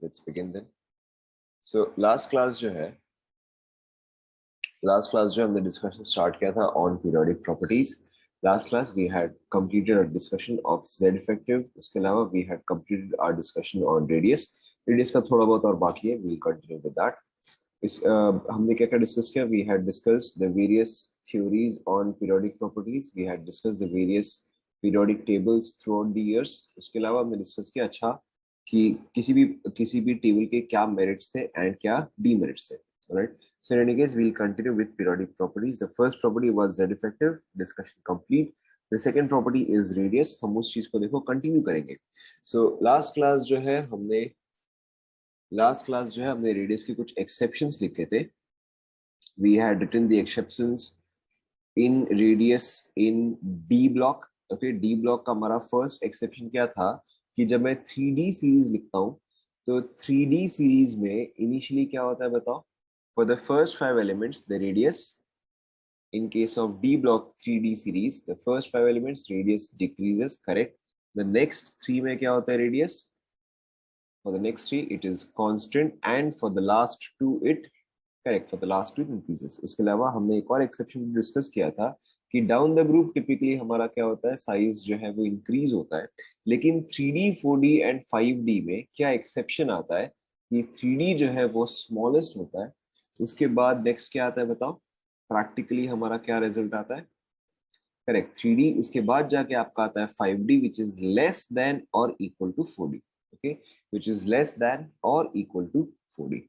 Let's begin then. So last class जो हमने discussion start किया था on periodic properties. Last class we had completed our discussion of Z effective. उसके अलावा we had completed our discussion on radius का थोड़ा बहुत और बाकी है. We will continue with that. हमने क्या क्या डिस्कस किया? We had discussed the various theories on periodic properties. We had discussed the various periodic tables throughout the years. उसके अलावा हमने डिस्कस किया अच्छा कि किसी भी टेबल के क्या मेरिट्स थे एंड क्या डीमेरिट्स थे. Right. So in any case, we'll continue with periodic properties. The first property was Z effective. Discussion complete. The second property is radius. हम उस चीज को देखो कंटिन्यू करेंगे. So last class जो है हमने रेडियस की कुछ एक्सेप्शंस लिखे थे. We had written the exceptions in radius in D block. Okay, D block का हमारा फर्स्ट एक्सेप्शन क्या था कि जब मैं 3D सीरीज लिखता हूँ तो 3D सीरीज में इनिशियली क्या होता है बताओ? For the first 5 elements, the radius, in case of D block 3D series, the first 5 elements radius decreases, correct? The next 3 में क्या होता है radius? For the next 3 it is constant, and for the last 2 it, correct, for the last 2 it increases. उसके अलावा हमने एक और exception discuss किया था कि डाउन द ग्रुप टिपिकली हमारा क्या होता है, साइज जो है वो इंक्रीज होता है. लेकिन 3D 4D एंड 5D में क्या एक्सेप्शन आता है कि 3D जो है वो स्मॉलेस्ट होता है. उसके बाद नेक्स्ट क्या आता है बताओ? प्रैक्टिकली हमारा क्या रिजल्ट आता है? Correct, 3D. उसके बाद जाके आपका आता है 5D which is less than और equal to 4D. Okay, which is less than और इक्वल टू 4D.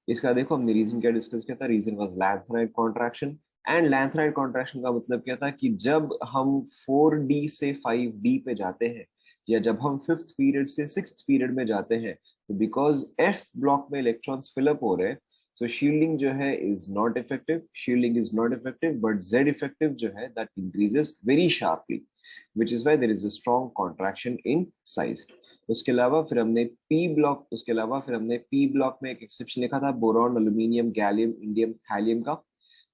इसका देखो हमने रीजन क्या डिस्कस किया था. Reason was lanthanide contraction. And lanthanide contraction का मतलब क्या था कि जब हम 4D से 5D पे जाते हैं या जब हम 5th पीरियड से 6th पीरियड में जाते हैं तो बिकॉज F ब्लॉक में इलेक्ट्रॉन्स फिलअप हो रहे हैं, so shielding जो है is not effective. Shielding is not effective, but Z effective जो है that increases very sharply, which is why there is a strong contraction in size. उसके अलावा फिर हमने P ब्लॉक में एक एक्सेप्शन लिखा था boron, aluminium, gallium, indium, thallium का.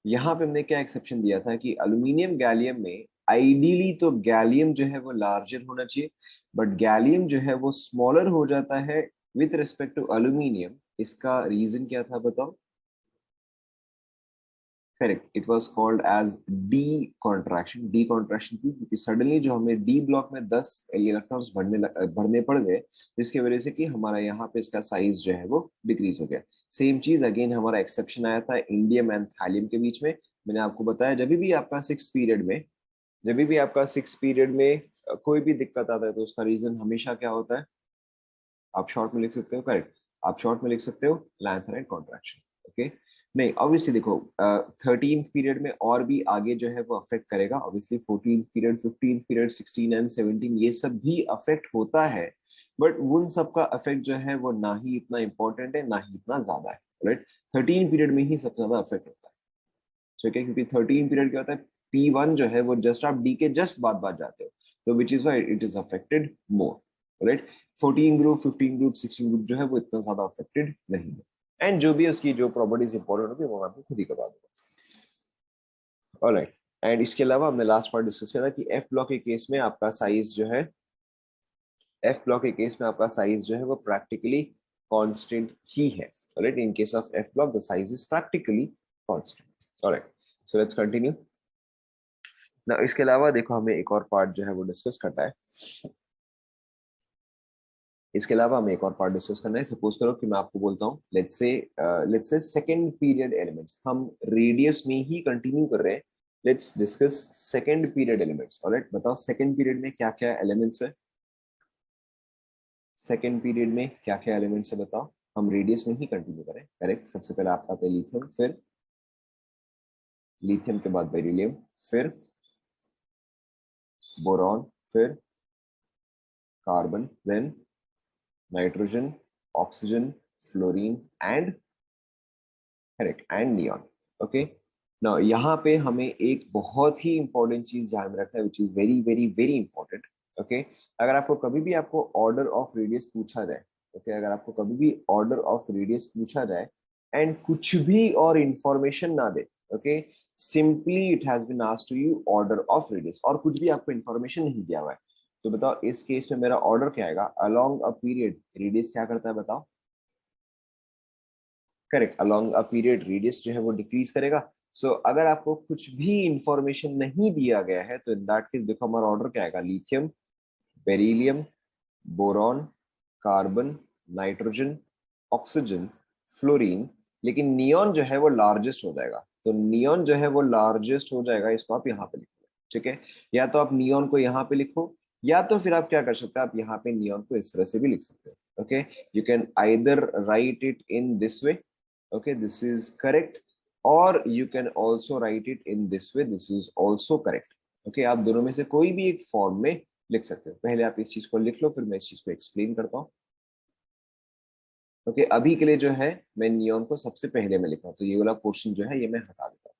यहाँ पे हमने क्या एक्सेप्शन दिया था कि एल्यूमिनियम गैलियम में आइडियली तो गैलियम जो है वो लार्जर होना चाहिए, बट गैलियम जो है वो स्मॉलर हो जाता है विथ रिस्पेक्ट टू एल्यूमिनियम. इसका रीजन क्या था बताओ? Correct, it was called as d contraction. D contraction क्यों? क्योंकि सडनली जो हमें डी ब्लॉक में 10 इलेक्ट्रॉन्स भरने पड़ गए, जिसकी वजह से कि हमारा यहाँ पे इसका साइज जो है वो डिक्रीज हो गया. सेम चीज अगेन हमारा एक्सेप्शन आया था इंडियम एंड थैलियम के बीच में. मैंने आपको बताया जब भी आपका सिक्स पीरियड में कोई भी दिक्कत आता है तो उसका रीजन हमेशा क्या होता है? आप शॉर्ट में लिख सकते हो. करेक्ट, आप शॉर्ट में लिख सकते हो लैंथेनाइड कॉन्ट्रैक्शन. ओके, नहीं ऑब्वियसली देखो 13th पीरियड में और भी आगे जो है वो अफेक्ट करेगा. Obviously 14th period, 15th period, 16 and 17 ये सब भी अफेक्ट होता है, बट उन सब का अफेक्ट जो है वो ना ही इतना इंपॉर्टेंट है ना ही इतना ज्यादा है. राइट, 13 पीरियड में ही सबसे ज्यादा अफेक्ट होता है. ठीक है, क्योंकि 13 पीरियड क्या होता है, P1 जो है वो जस्ट आप डी के जस्ट बाद जाते हो, तो विच is why it is affected more. Right, 14 group, 15 group, 16 group जो है वो इतना ज्यादा अफेक्टेड नहीं है. एंड जो भी उसकी जो प्रॉपर्टीज इंपॉर्टेंट होगी वो मैं आपको खुद ही करवा दूंगा. ऑलराइट, एंड इसके अलावा हमने लास्ट पार्ट डिस्कस किया था कि एफ ब्लॉक के केस में आपका साइज जो है वो प्रैक्टिकली कांस्टेंट ही है. Alright, in case of F block the size is practically constant. Alright, so let's continue. ना इसके अलावा देखो हमें एक और पार्ट जो है वो डिस्कस करना है. सपोज करो कि मैं आपको बोलता हूँ let's say second period elements. हम रेडियस में ही कंटिन्यू कर रहे हैं. Let's discuss second period elements. Alright, बताओ सेकंड पीरियड में क्या क्या एलिमेंट्स है? सेकंड पीरियड में क्या क्या एलिमेंट्स है बताओ? हम रेडियस में ही कंटिन्यू करें. करेक्ट, सबसे पहले आपका आता है लिथियम, फिर लिथियम के बाद बेरिलियम, फिर बोरॉन, फिर carbon, then nitrogen, oxygen, fluorine and correct and neon. Okay, now यहाँ पे हमें एक बहुत ही इंपॉर्टेंट चीज ध्यान में रखना है which is very very very important. Okay, अगर आपको कभी भी ऑर्डर ऑफ रेडियस पूछा जाए, एंड कुछ भी और इंफॉर्मेशन ना दे, okay, simply it has been asked to you order of radius, और कुछ भी आपको इंफॉर्मेशन नहीं दिया हुआ है, तो बताओ इस केस में मेरा ऑर्डर क्या आएगा? अलोंग अ पीरियड रेडियस क्या करता है बताओ? Correct, along a period radius जो है वो डिक्रीज करेगा। सो अगर आपको कुछ भी इंफॉर्मेशन नहीं दिया गया है तो इन दैट केस देखो हमारा ऑर्डर क्या आएगा, lithium, beryllium, boron, carbon, nitrogen, oxygen, fluorine. लेकिन नियॉन जो है वो लार्जेस्ट हो जाएगा, तो नियॉन जो है वो लार्जेस्ट हो जाएगा, इसको आप यहाँ पे लिखो। ठीक है, या तो आप नियॉन को यहाँ पे लिखो, या तो फिर आप क्या कर सकते हो, आप यहाँ पे नियॉन को इस तरह से भी लिख सकते हो। Okay, you can either right it in this way, okay, this is correct, or you can also write it in this way, this is also correct। okay, आप दोनों में से कोई भी एक फॉर्म में लिख सकते हो। पहले आप इस चीज को लिख लो, फिर मैं इस चीज को एक्सप्लेन करता हूँ। ओके, अभी के लिए जो है मैं नियॉन को सबसे पहले में लिखा हूँ, तो ये वाला पोर्शन जो है ये मैं हटा देता हूँ।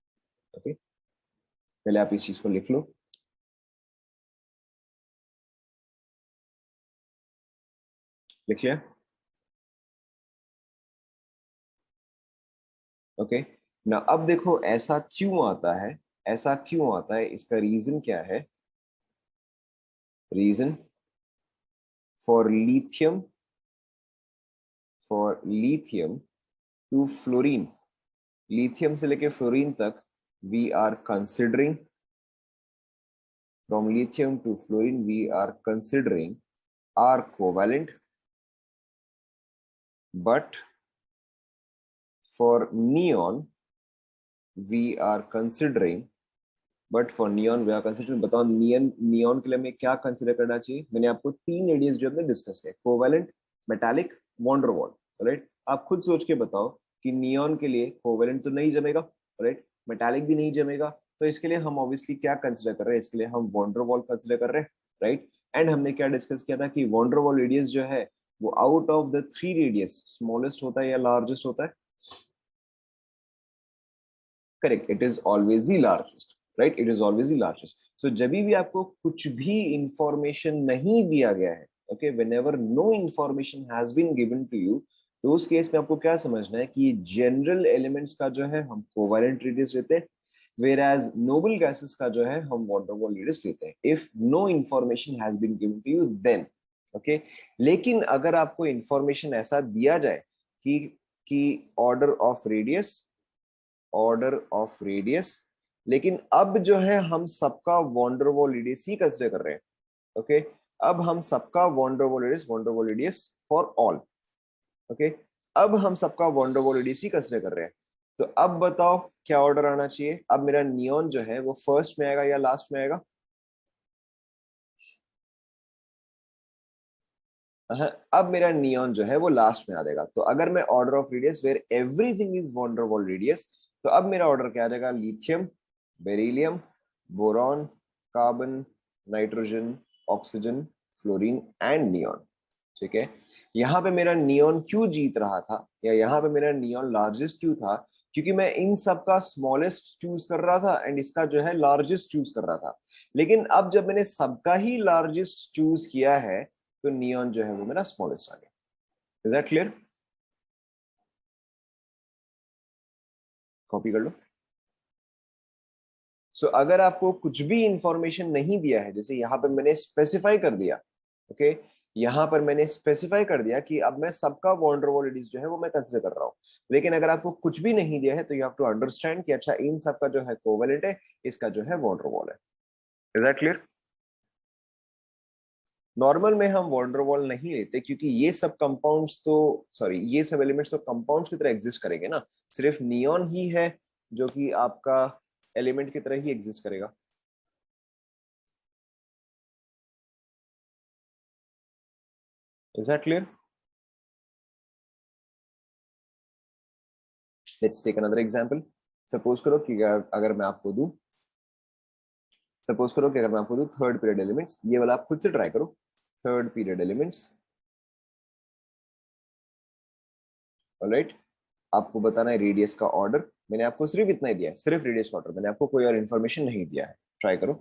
ओके, पहले आप इस चीज को लिख लो। लिख लिया? ओके ना, अब देखो ऐसा क्यों आता है, ऐसा क्यों आता है, इसका रीजन क्या है? Reason for lithium, for lithium to fluorine, lithium से लेके फ्लोरीन तक, we are considering, from lithium to fluorine we are considering are covalent, but for neon we are considering, but for neon we are considering. बताओ neon neon के लिए हमें क्या consider करना चाहिए? मैंने आपको तीन रेडियस जो हमने डिस्कस किया, कोवेलेंट, मेटालिक, वॉन्डरवॉल। राइट, आप खुद सोच के बताओ कि नियॉन के लिए कोवेलेंट तो नहीं जमेगा, राइट, मेटालिक भी नहीं जमेगा, तो इसके लिए हम ऑब्वियसली क्या कंसिडर कर रहे हैं? इसके लिए हम वॉन्डरवॉल कंसिडर कर रहे हैं, राइट। एंड हमने क्या डिस्कस किया था कि वॉन्डरवॉल रेडियस जो है वो out of the three radius smallest होता है या लार्जेस्ट होता है? Correct, it is always the largest, right, it is always the largest. So जब भी आपको कुछ भी इंफॉर्मेशन नहीं दिया गया है, okay, whenever no information has been given to you, तो उस केस में आपको क्या समझना है कि जनरल एलिमेंट्स का जो है हम कोवेलेंट रेडियस लेते हैं, whereas noble gases का जो है हम van der Waals radius लेते हैं, if no information has been given to you then। okay, लेकिन अगर आपको इंफॉर्मेशन ऐसा दिया जाए कि order of radius, order of radius, लेकिन अब जो है हम सबका वॉन्डरवॉल रेडियस ही कंसिडर कर रहे हैं। ओके, अब हम सबका van der Waals radius for all. Okay, अब हम सबका वॉन्डरवॉल रेडियस ही कंसिडर कर रहे हैं। तो अब बताओ क्या ऑर्डर आना चाहिए? अब मेरा नियॉन जो है वो फर्स्ट में आएगा या लास्ट में आएगा? अब मेरा नियॉन जो है वो लास्ट में आ जाएगा। तो अगर मैं order of radius where everything is van der Waals radius, तो अब मेरा ऑर्डर क्या आ जाएगा? Lithium, beryllium, boron, carbon, nitrogen, oxygen, fluorine and neon. ठीक है, यहाँ पे मेरा नियॉन क्यों जीत रहा था, या यहाँ पे मेरा नियॉन लार्जेस्ट क्यों था? क्योंकि मैं इन सब का स्मॉलेस्ट चूज कर रहा था एंड इसका जो है लार्जेस्ट चूज कर रहा था। लेकिन अब जब मैंने सबका ही लार्जेस्ट चूज किया है, तो नियॉन जो है वो मेरा स्मॉलेस्ट आ गया। Is that clear? कॉपी कर लो। सो अगर आपको कुछ भी इंफॉर्मेशन नहीं दिया है, जैसे यहाँ पर मैंने स्पेसिफाई कर दिया, ओके, यहाँ पर मैंने स्पेसिफाई कर दिया कि अब मैं सबका वॉन्डरवॉल रेडियस जो है वो मैं कंसिडर कर रहा हूँ, लेकिन अगर आपको कुछ भी नहीं दिया है तो यू हैव टू अंडरस्टैंड कि अच्छा इन सबका जो है कोवेलेंट है, इसका जो है वॉन्डरवॉल है। Is that clear? नॉर्मल में हम वॉन्डरवॉल नहीं लेते क्योंकि ये सब कंपाउंड्स तो, सॉरी, ये सब एलिमेंट्स तो कंपाउंड्स की तरह एग्जिस्ट करेंगे ना, सिर्फ नियॉन ही है जो कि आपका एलिमेंट की तरह ही एग्जिस्ट करेगा। Is that clear? Let's take another example. Suppose करो कि अगर मैं आपको दूं, सपोज करो कि अगर मैं आपको दूं थर्ड पीरियड एलिमेंट्स, ये वाला आप खुद से ट्राई करो। थर्ड पीरियड एलिमेंट्स, ऑलराइट, आपको बताना है रेडियस का ऑर्डर। मैंने आपको सिर्फ इतना ही दिया है, सिर्फ रेडियस का ऑर्डर, मैंने आपको कोई और इन्फॉर्मेशन नहीं दिया है। ट्राई करो,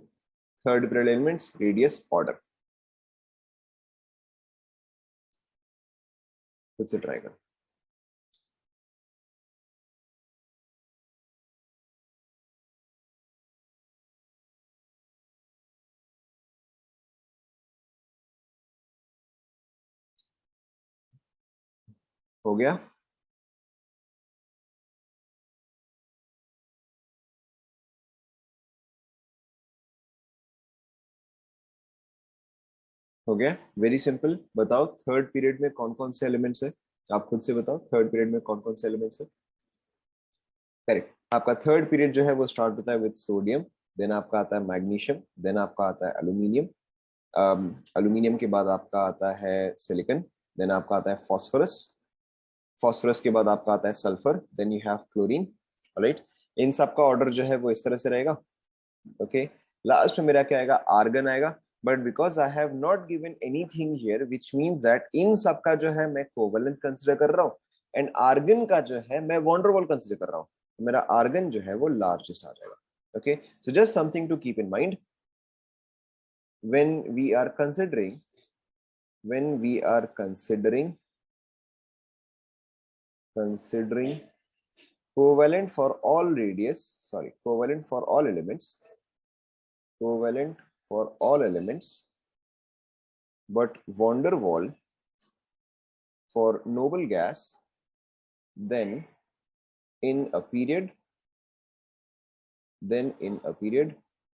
third period elements, radius, order, खुद से ट्राई करो। हो गया? हो गया, वेरी सिंपल। बताओ थर्ड पीरियड में कौन कौन से एलिमेंट्स है, आप खुद से बताओ थर्ड पीरियड में कौन कौन से एलिमेंट्स है। करेक्ट, आपका थर्ड पीरियड जो है वो स्टार्ट होता है विद सोडियम, देन आपका आता है मैग्नीशियम, देन आपका आता है एल्यूमिनियम, एल्यूमिनियम के बाद आपका आता है सिलिकॉन, देन आपका आता है फॉस्फोरस, फॉस्फोरस के बाद आपका आता है sulphur, then you have chlorine. Right, इन सब का ऑर्डर जो है वो इस तरह से रहेगा। ओके, लास्ट में मेरा क्या आएगा, आर्गन आएगा। But because I have not given anything here which means that in सब का जो है मैं कोवैलेंस कंसीडर कर रहा हूँ, एंड आर्गन का जो है मैं वॉन्डरवॉल कंसीडर कर रहा हूँ, तो मेरा आर्गन जो है वो लार्जेस्ट आ जाएगा। Okay, so just something to keep in mind when we are considering when we are considering covalent for all radius, sorry, covalent for all elements, covalent for all elements, but van der Waal for noble gas, then in a period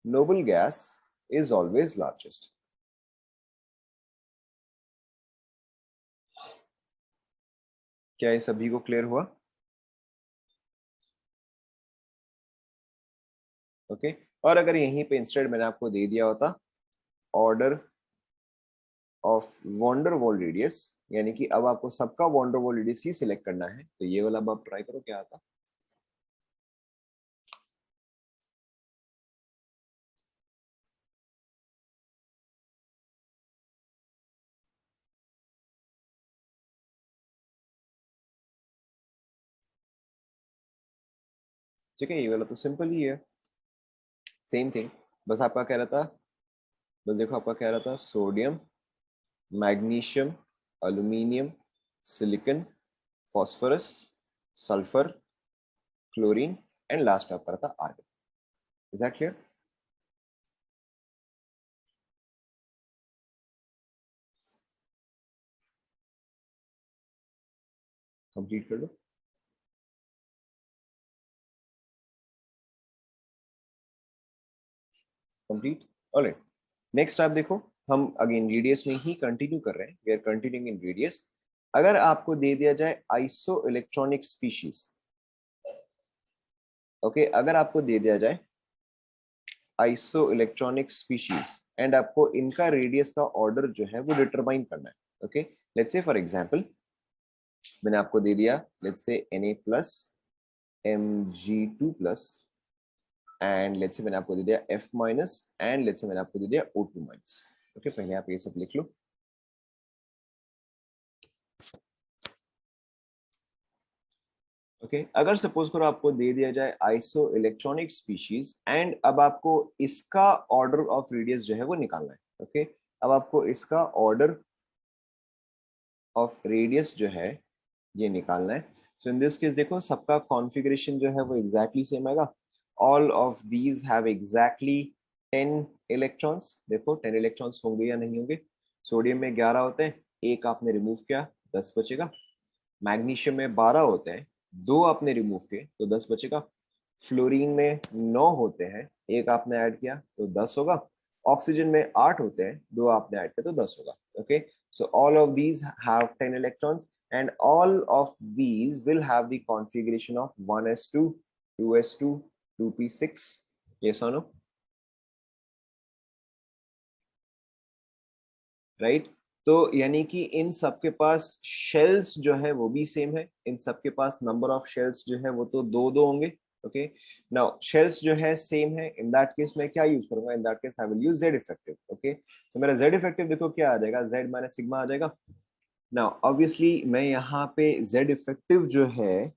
noble gas is always largest. क्या ये सभी को clear हुआ? Okay, और अगर यहीं पे instead मैंने आपको दे दिया होता ऑर्डर ऑफ वॉन्डरवॉल रेडियस, यानी कि अब आपको सबका वॉन्डरवॉल रेडियस ही सिलेक्ट करना है, तो ये वाला अब आप ट्राई करो क्या आता। ठीक है, ये वाला तो सिंपल ही है, सेम थिंग। बस आपका कह रहा था, बस देखो आपका कह रहा था sodium, magnesium, aluminium, silicon, phosphorus, sulphur, chlorine, and last में आपका रहा था argon. Is that clear? Complete कर लो। Complete, alright. नेक्स्ट आप देखो, हम अगेन रेडियस में ही कंटिन्यू कर रहे हैं, we are continuing in radius. अगर आपको दे दिया जाए आइसो इलेक्ट्रॉनिक स्पीशीज, ओके, अगर आपको दे दिया जाए आइसो इलेक्ट्रॉनिक स्पीशीज एंड आपको इनका रेडियस का ऑर्डर जो है वो डिटरमाइन करना है। Okay, let's say for example मैंने आपको दे दिया, let's say Na+, Mg2+, and let's say मैंने आपको दे दिया F-, एंड लेट्स से मैंने आपको दे दिया O2-। ओके, पहले आप ये सब लिख लो। ओके, अगर सपोज करो आपको दे दिया जाए आइसो इलेक्ट्रॉनिक स्पीशीज एंड अब आपको इसका ऑर्डर ऑफ रेडियस जो है वो निकालना है। ओके, अब आपको इसका ऑर्डर ऑफ रेडियस जो है ये निकालना है। सो इन दिस केस देखो सबका कॉन्फ़िगरेशन जो है वो एग्जैक्टली सेम आएगा। All of these have exactly 10 electrons. देखो 10 इलेक्ट्रॉन्स होंगे या नहीं होंगे। सोडियम में 11 होते हैं, एक आपने रिमूव किया 10 बचेगा। मैग्नीशियम में 12 होते हैं, दो आपने रिमूव किए तो 10 बचेगा। फ्लोरीन में 9 होते हैं, एक आपने ऐड किया तो 10 होगा। ऑक्सीजन में 8 होते हैं, दो आपने ऐड किया तो 10 होगा। Okay, so all of these have 10 electrons and all of these will have the configuration of 1s2, 2s2, 2p6. Yes or no? Right? तो यानी कि इन सबके पास शेल्स जो है वो भी सेम है, इन सबके पास नंबर ऑफ शेल्स जो है वो तो दो दो होंगे। ओके, नाउ शेल्स जो है सेम है, इन दैट केस मैं क्या यूज करूंगा, इन that case I will use Z effective. Okay, तो मेरा जेड इफेक्टिव देखो क्या आ जाएगा, जेड माइनस सिग्मा आ जाएगा। नाउ ऑब्वियसली मैं यहाँ पे जेड इफेक्टिव जो है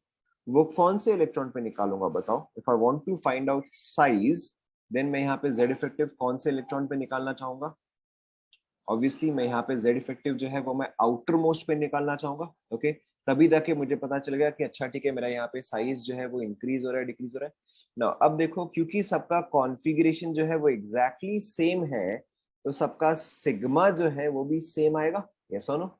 वो कौन से इलेक्ट्रॉन पे निकालूंगा बताओ। If I want to find out size, then मैं यहाँ पे जेड इफेक्टिव कौन से इलेक्ट्रॉन पे निकालना चाहूंगा। ऑब्वियसली मैं यहाँ पे जेड इफेक्टिव जो है वो मैं आउटर मोस्ट पे निकालना चाहूंगा। ओके, तभी जाके मुझे पता चल गया कि अच्छा ठीक है मेरा यहाँ पे साइज जो है वो इंक्रीज हो रहा है डिक्रीज हो रहा है ना। अब देखो क्योंकि सबका कॉन्फ़िगरेशन जो है वो एग्जैक्टली सेम है, तो सबका सिग्मा जो है वो भी सेम आएगा। यस और नो?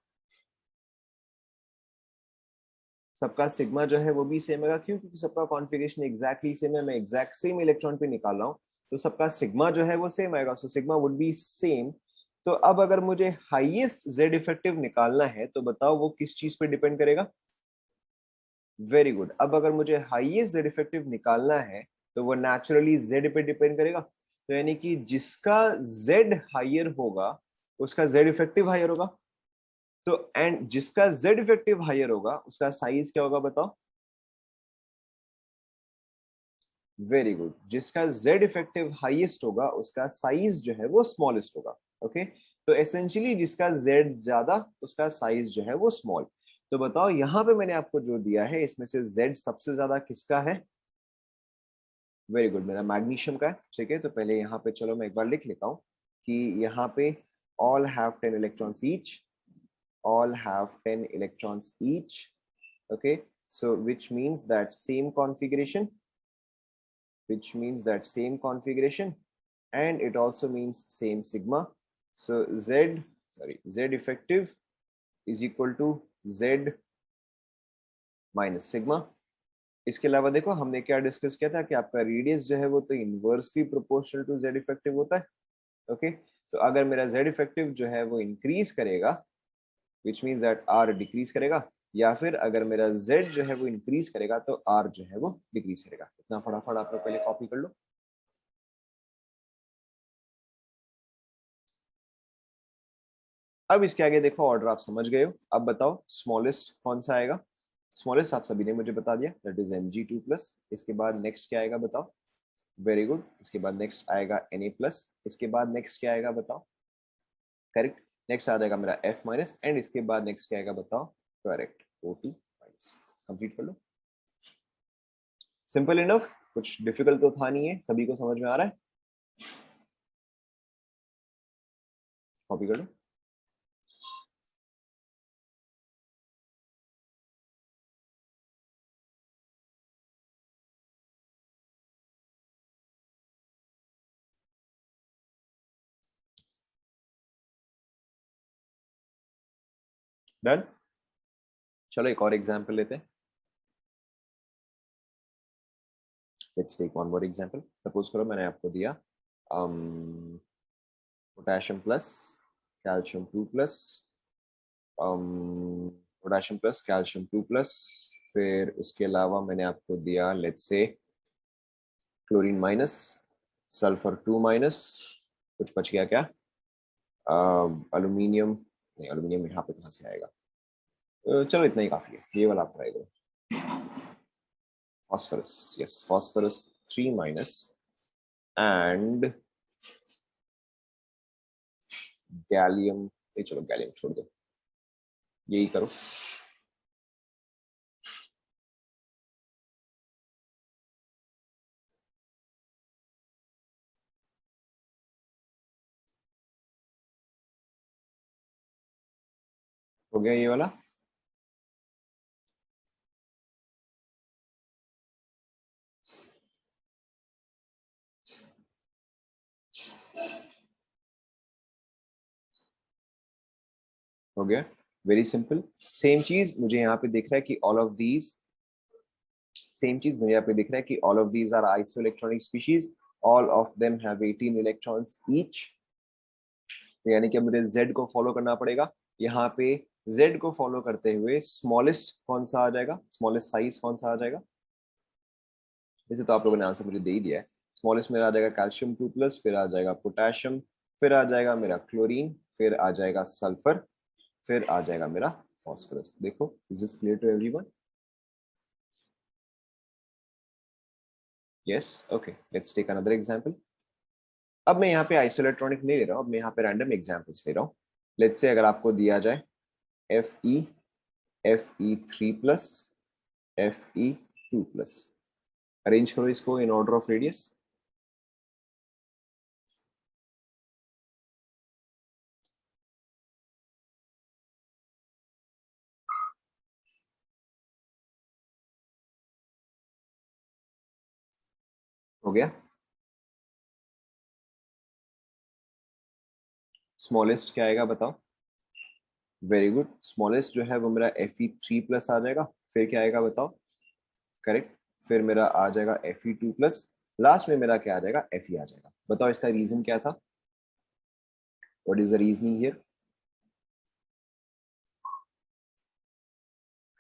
सबका सिग्मा जो है वो भी सेम आएगा, क्यों? क्योंकि सबका कॉन्फ़िगरेशन एग्जैक्टली सेम है, मैं एग्जैक्ट सेम इलेक्ट्रॉन पे निकाल रहा हूँ, तो सबका सिग्मा जो है वो सेम आएगा। So sigma would be same. तो अब अगर मुझे हाईएस्ट जेड इफेक्टिव निकालना है तो बताओ वो किस चीज पे डिपेंड करेगा? Very good. अब अगर मुझे हाईएस्ट जेड इफेक्टिव निकालना है तो वो नेचुरली जेड पे डिपेंड करेगा। तो यानी कि जिसका जेड हायर होगा उसका जेड इफेक्टिव हायर होगा। तो एंड जिसका जेड इफेक्टिव हायर होगा उसका साइज क्या होगा बताओ? Very good. जिसका जेड इफेक्टिव हाईएस्ट होगा उसका साइज जो है वो स्मॉलेस्ट होगा। ओके, तो एसेंशियली जिसका जेड ज्यादा उसका साइज जो है वो स्मॉल। तो बताओ यहाँ पे मैंने आपको जो दिया है इसमें से जेड सबसे ज्यादा किसका है? वेरी गुड, मेरा मैग्नीशियम का है। ठीक है, तो पहले यहाँ पे चलो मैं एक बार लिख लेता हूँ कि यहाँ पे all have 10 electrons each, all have 10 electrons each. Okay, so which means that same configuration, and it also means same sigma. So z effective is equal to z minus sigma. इसके अलावा देखो हमने क्या डिस्कस किया था कि आपका radius जो है वो तो inversely proportional to Z effective होता है। ओके, तो अगर मेरा जेड इफेक्टिव जो है वो इंक्रीज करेगा which means that R decrease करेगा, या फिर अगर मेरा z जो है वो इंक्रीज करेगा तो r जो है वो डिक्रीज करेगा। इतना फटाफट आप लोग पहले कॉपी कर लो। अब इसके आगे देखो ऑर्डर आप समझ गए हो। अब बताओ स्मॉलेस्ट कौन सा आएगा? स्मॉलेस्ट आप सभी ने मुझे बता दिया, दैट इज Mg2+। इसके बाद नेक्स्ट क्या आएगा बताओ? Very good. इसके बाद नेक्स्ट आएगा Na+। इसके बाद नेक्स्ट क्या आएगा बताओ? करेक्ट। नेक्स्ट आ जाएगा मेरा F-, एंड इसके बाद नेक्स्ट क्या आएगा बताओ? Correct, O2-। कंप्लीट कर लो। सिंपल इनफ, कुछ डिफिकल्ट तो था नहीं है, सभी को समझ में आ रहा है? कॉपी कर लो। डन। चलो एक और एग्जांपल लेते हैं। Let's take one more example. Suppose करो मैंने आपको दिया potassium plus calcium 2+, potassium plus calcium 2+, फिर उसके अलावा मैंने आपको दिया let's say chlorine minus, sulphur 2-, कुछ बच गया क्या? अल्यूमिनियम नहीं, अल्यूमिनियम यहाँ पे कहाँ से आएगा? चलो इतना ही काफी है, ये वाला आप ट्राई करो। phosphorus, yes, phosphorus 3-, and gallium, नहीं चलो गैलियम छोड़ दो, यही करो। हो गया ये वाला। हो गया, वेरी सिंपल। सेम चीज मुझे यहाँ पे दिख रहा है कि ऑल ऑफ दीज, सेम चीज मुझे यहाँ पे दिख रहा है कि all of these are isoelectronic species, all of them have 18 electrons each. यानी कि मुझे Z को फॉलो करना पड़ेगा। यहाँ पे Z को फॉलो करते हुए स्मॉलेस्ट कौन सा आ जाएगा? स्मॉलेस्ट साइज कौन सा आ जाएगा? वैसे तो आप लोगों ने आंसर मुझे दे ही दिया है। स्मॉलेस्ट मेरा आ जाएगा कैल्शियम 2+, फिर आ जाएगा पोटेशियम, फिर आ जाएगा मेरा क्लोरीन, फिर आ जाएगा सल्फर, फिर आ जाएगा मेरा फॉस्फोरस। देखो, is this clear to everyone? Yes, okay, let's take another example. अब मैं यहाँ पे आइसोइलेक्ट्रॉनिक नहीं ले रहा हूँ, अब मैं यहाँ पे रैंडम एग्जांपल्स ले रहा हूँ। लेट्स से अगर आपको दिया जाए Fe, Fe3+, Fe2+, अरेंज करो इसको इन ऑर्डर ऑफ रेडियस। हो गया। स्मॉलेस्ट क्या आएगा बताओ? वेरी गुड, स्मॉलेस्ट जो है वो मेरा Fe3+ आ जाएगा। फिर क्या आएगा बताओ? करेक्ट, फिर मेरा आ जाएगा Fe2+, लास्ट में मेरा क्या आ जाएगा? Fe आ जाएगा। बताओ इसका रीजन क्या था? What is the reasoning here?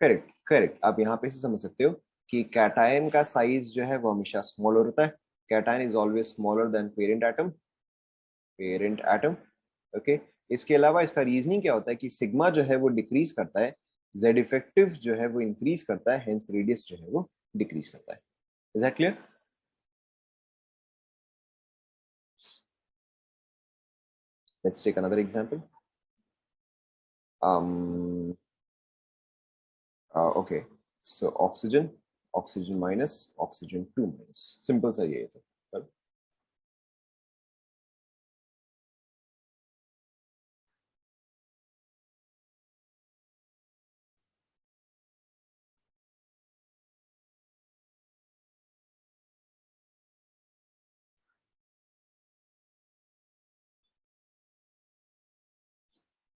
Correct correct, आप यहाँ पे से समझ सकते हो कि कैटायन का साइज जो है वो हमेशा स्मॉलर होता है। Cation is always smaller than parent atom, parent atom. Okay, इसके अलावा इसका रीजनिंग क्या होता है कि सिग्मा जो है वो डिक्रीज करता है, जेड इफेक्टिव जो है वो इंक्रीज करता है, हेंस रेडियस जो है वो डिक्रीज करता है। Is that clear? Let's take another example. um okay, so oxygen minus oxygen 2 minus, simple सा ये था।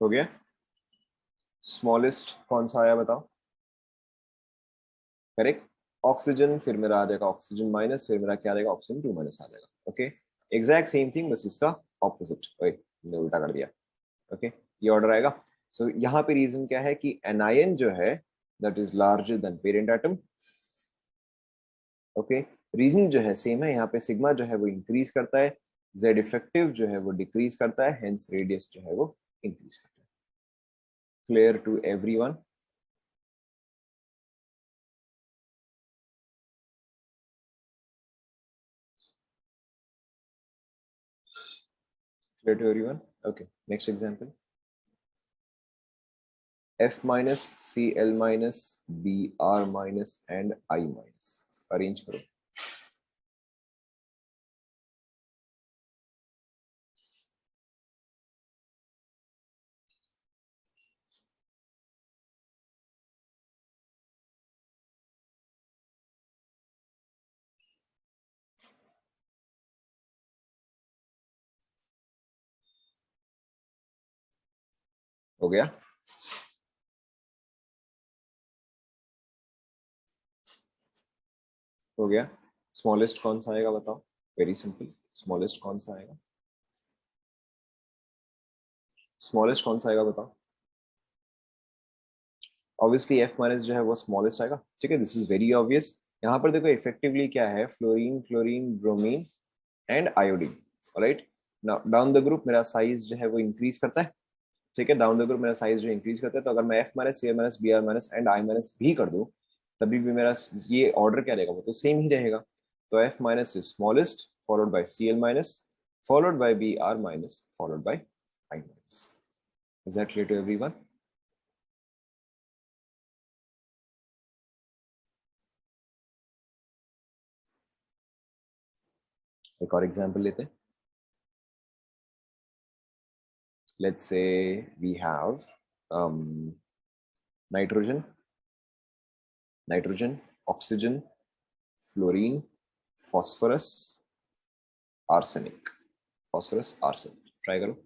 हो गया? स्मॉलेस्ट कौन सा आया बताओ? करेक्ट, ऑक्सीजन, फिर मेरा आ जाएगा ऑक्सीजन माइनस, फिर मेरा क्या आ जाएगा, ऑक्सीजन 2 माइनस आ जाएगा। ओके, एग्जैक्ट सेम थिंग, बस इसका ऑपोजिट। मैंने उल्टा कर दिया। ओके, ये ऑर्डर आएगा। सो यहाँ पे रीजन क्या है कि एनायन जो है that is larger than parent atom. Okay, reason जो है सेम है, यहाँ पे सिग्मा जो है वो इंक्रीज करता है, जेड इफेक्टिव जो है वो डिक्रीज करता है, हेंस रेडियस जो है वो इंक्रीज करता है। Clear to everyone? Clear to everyone? Okay, next example. F minus, Cl minus, Br minus and I minus, arrange करो। हो गया? हो गया। स्मॉलेस्ट कौन सा आएगा बताओ? वेरी सिंपल, स्मॉलेस्ट कौन सा आएगा? स्मॉलेस्ट कौन सा आएगा बताओ? ऑब्वियसली एफ माइनस जो है वो स्मॉलेस्ट आएगा। ठीक है, दिस इज वेरी ऑब्वियस। यहाँ पर देखो इफेक्टिवली क्या है, fluorine, chlorine, bromine and iodine. Right, now down the group मेरा साइज जो है वो इंक्रीज करता है। ठीक है, डाउन द ग्रुप मेरा साइज जो इंक्रीज करता है, तो अगर मैं F minus, C minus, B R minus and I minus भी कर दूं, तभी भी मेरा ये ऑर्डर क्या रहेगा, वो तो सेम ही रहेगा। तो F minus is smallest, followed by C L minus, followed by B R minus, followed by I minus. Is that clear to everyone? एक और एग्जांपल लेते हैं। Let's say we have nitrogen, nitrogen, oxygen, fluorine, phosphorus, arsenic, phosphorus arsenic. Try करो।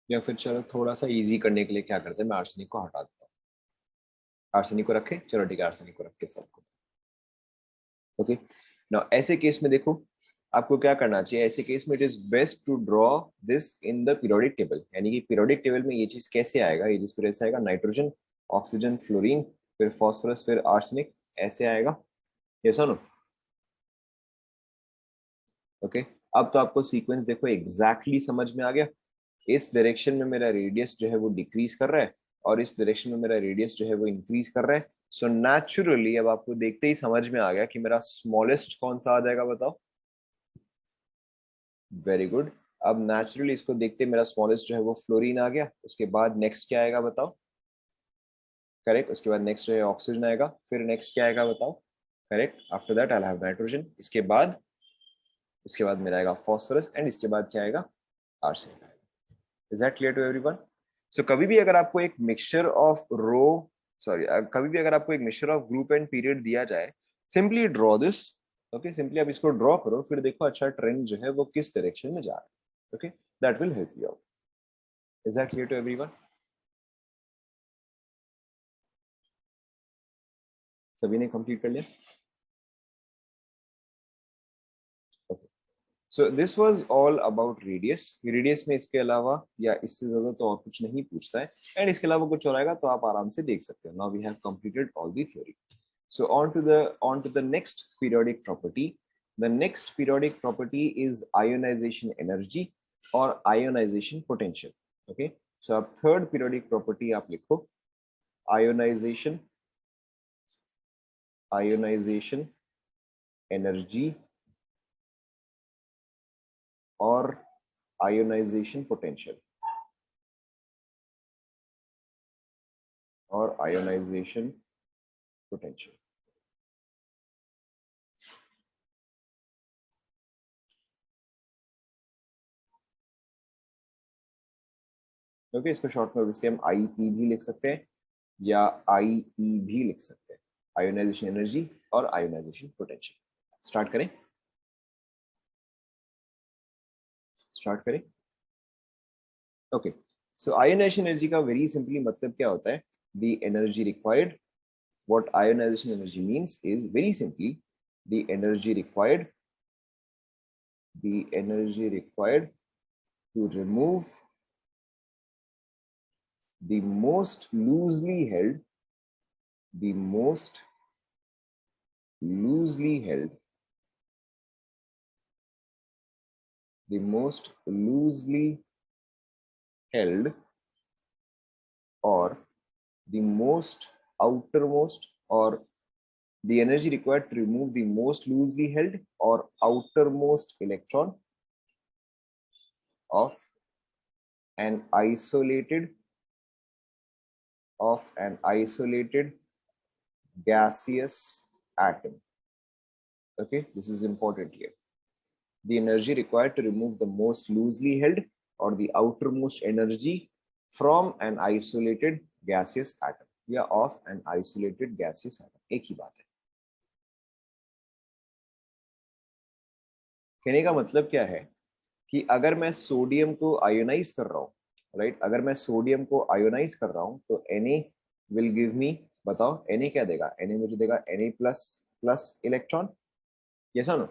या फिर चलो थोड़ा सा इजी करने के लिए क्या करते हैं, मैं आर्सेनिक को हटा देता हूँ। आर्सेनिक को रखे, चलो ठीक है, आर्सेनिक को रख के सबको। ओके, नाउ ऐसे केस में देखो आपको क्या करना चाहिए। ऐसे केस में it is best to draw this in the periodic table, यानी कि पीरियोडिक टेबल में ये चीज कैसे आएगा, ये जिस पर ऐसे आएगा, नाइट्रोजन, ऑक्सीजन, फ्लोरीन, फिर फॉस्फोरस, फिर आर्सेनिक, ऐसे आएगा। ये सुनो। ओके, अब तो आपको सीक्वेंस देखो एग्जैक्टली समझ में आ गया। इस डायरेक्शन में मेरा रेडियस जो है वो डिक्रीज कर रहा है, और इस डायरेक्शन में मेरा रेडियस जो है वो इंक्रीज कर रहा है। सो नेचुरली अब आपको देखते ही समझ में आ गया कि मेरा स्मॉलेस्ट कौन सा आ जाएगा बताओ? Very good. अब नेचुरली इसको देखते मेरा स्मॉलेस्ट जो है वो फ्लोरीन आ गया। उसके बाद नेक्स्ट क्या आएगा बताओ? करेक्ट, उसके बाद नेक्स्ट जो है ऑक्सीजन आएगा। फिर नेक्स्ट क्या आएगा बताओ? Correct. After that I will have nitrogen. इसके बाद मेरा आएगा फॉस्फोरस एंड इसके बाद क्या आएगा, arsenic. Is that clear to everyone? So कभी भी अगर आपको एक मिक्सचर ऑफ कभी भी अगर आपको एक mixture of group and period दिया जाए, simply draw this. Okay, simply आप इसको ड्रॉ करो, फिर देखो अच्छा ट्रेंड जो है वो किस डायरेक्शन में जा रहा है. Okay, that will help you out. Is that clear to everyone? सभी ने कंप्लीट कर लिया? Okay, so this was all about radius. Radius में इसके अलावा या इससे ज्यादा तो और कुछ नहीं पूछता है, एंड इसके अलावा कुछ और आएगा तो आप आराम से देख सकते हो. Now we have completed all the theory. So on to the next periodic property. The next periodic property is ionization energy or ionization potential. Okay. So अब third periodic property आप लिखो, ionization energy or ionization potential or ionization potential. Okay, इसको short में obviously हम IP भी लिख सकते हैं या आईई भी लिख सकते हैं. आयोनाइजेशन एनर्जी और आयोनाइजेशन पोटेंशियल. स्टार्ट करें. ओके, सो आयोनाइजेशन एनर्जी का वेरी सिंपली मतलब क्या होता है? The energy required. What ionisation energy means is very simply the energy required to remove the most loosely held or the most outermost, or the energy required to remove the most loosely held or outermost electron of an isolated gaseous atom. Okay, this is important here. The energy required to remove the most loosely held or the outermost energy from an isolated gaseous atom या of an isolated gaseous atom. एक ही बात है. कहने का मतलब क्या है कि अगर मैं सोडियम को आयोनाइज कर रहा हूँ, राइट, अगर मैं सोडियम को आयोनाइज कर रहा हूँ तो Na विल गिव मी, बताओ Na क्या देगा? Na मुझे देगा Na plus plus electron. Yes और नो?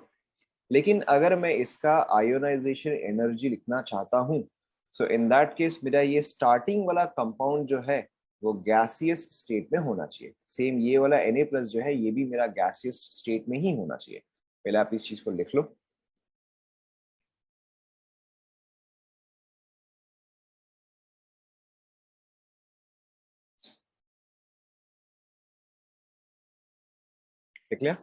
लेकिन अगर मैं इसका आयोनाइजेशन एनर्जी लिखना चाहता हूं, सो इन दैट केस मेरा ये स्टार्टिंग वाला कंपाउंड जो है वो गैसियस स्टेट में होना चाहिए. सेम ये वाला Na प्लस जो है ये भी मेरा गैसियस स्टेट में ही होना चाहिए. पहले आप इस चीज को लिख लो. लिख लिया?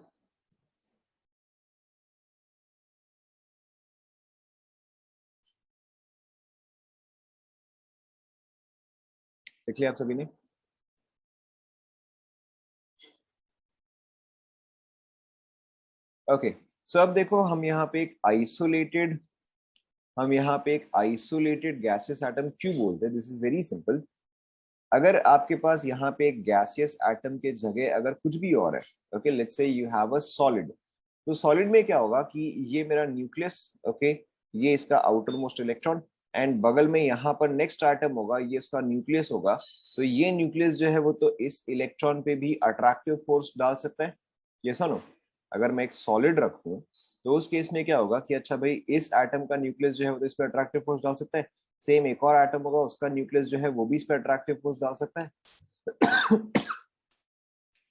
लिख लिया आप सभी ने? ओके, सो अब देखो हम यहाँ पे एक आइसोलेटेड गैसियस एटम क्यों बोलते हैं? This is very simple. अगर आपके पास यहाँ पे एक गैसियस एटम के जगह अगर कुछ भी और है, okay, let's say you have a solid, तो सॉलिड में क्या होगा कि ये मेरा न्यूक्लियस, ओके, ये इसका आउटर मोस्ट इलेक्ट्रॉन, एंड बगल में यहाँ पर नेक्स्ट एटम होगा, ये इसका न्यूक्लियस होगा. तो ये न्यूक्लियस जो है वो तो इस इलेक्ट्रॉन पे भी अट्रैक्टिव फोर्स डाल सकता है. ये सुनो, अगर मैं एक सॉलिड रखूं तो उस केस में क्या होगा कि अच्छा भाई इस एटम का न्यूक्लियस जो है वो तो इस पर अट्रैक्टिव फोर्स डाल सकता है. सेम एक और एटम होगा, उसका न्यूक्लियस जो है वो भी इस पर अट्रैक्टिव फोर्स डाल सकता है.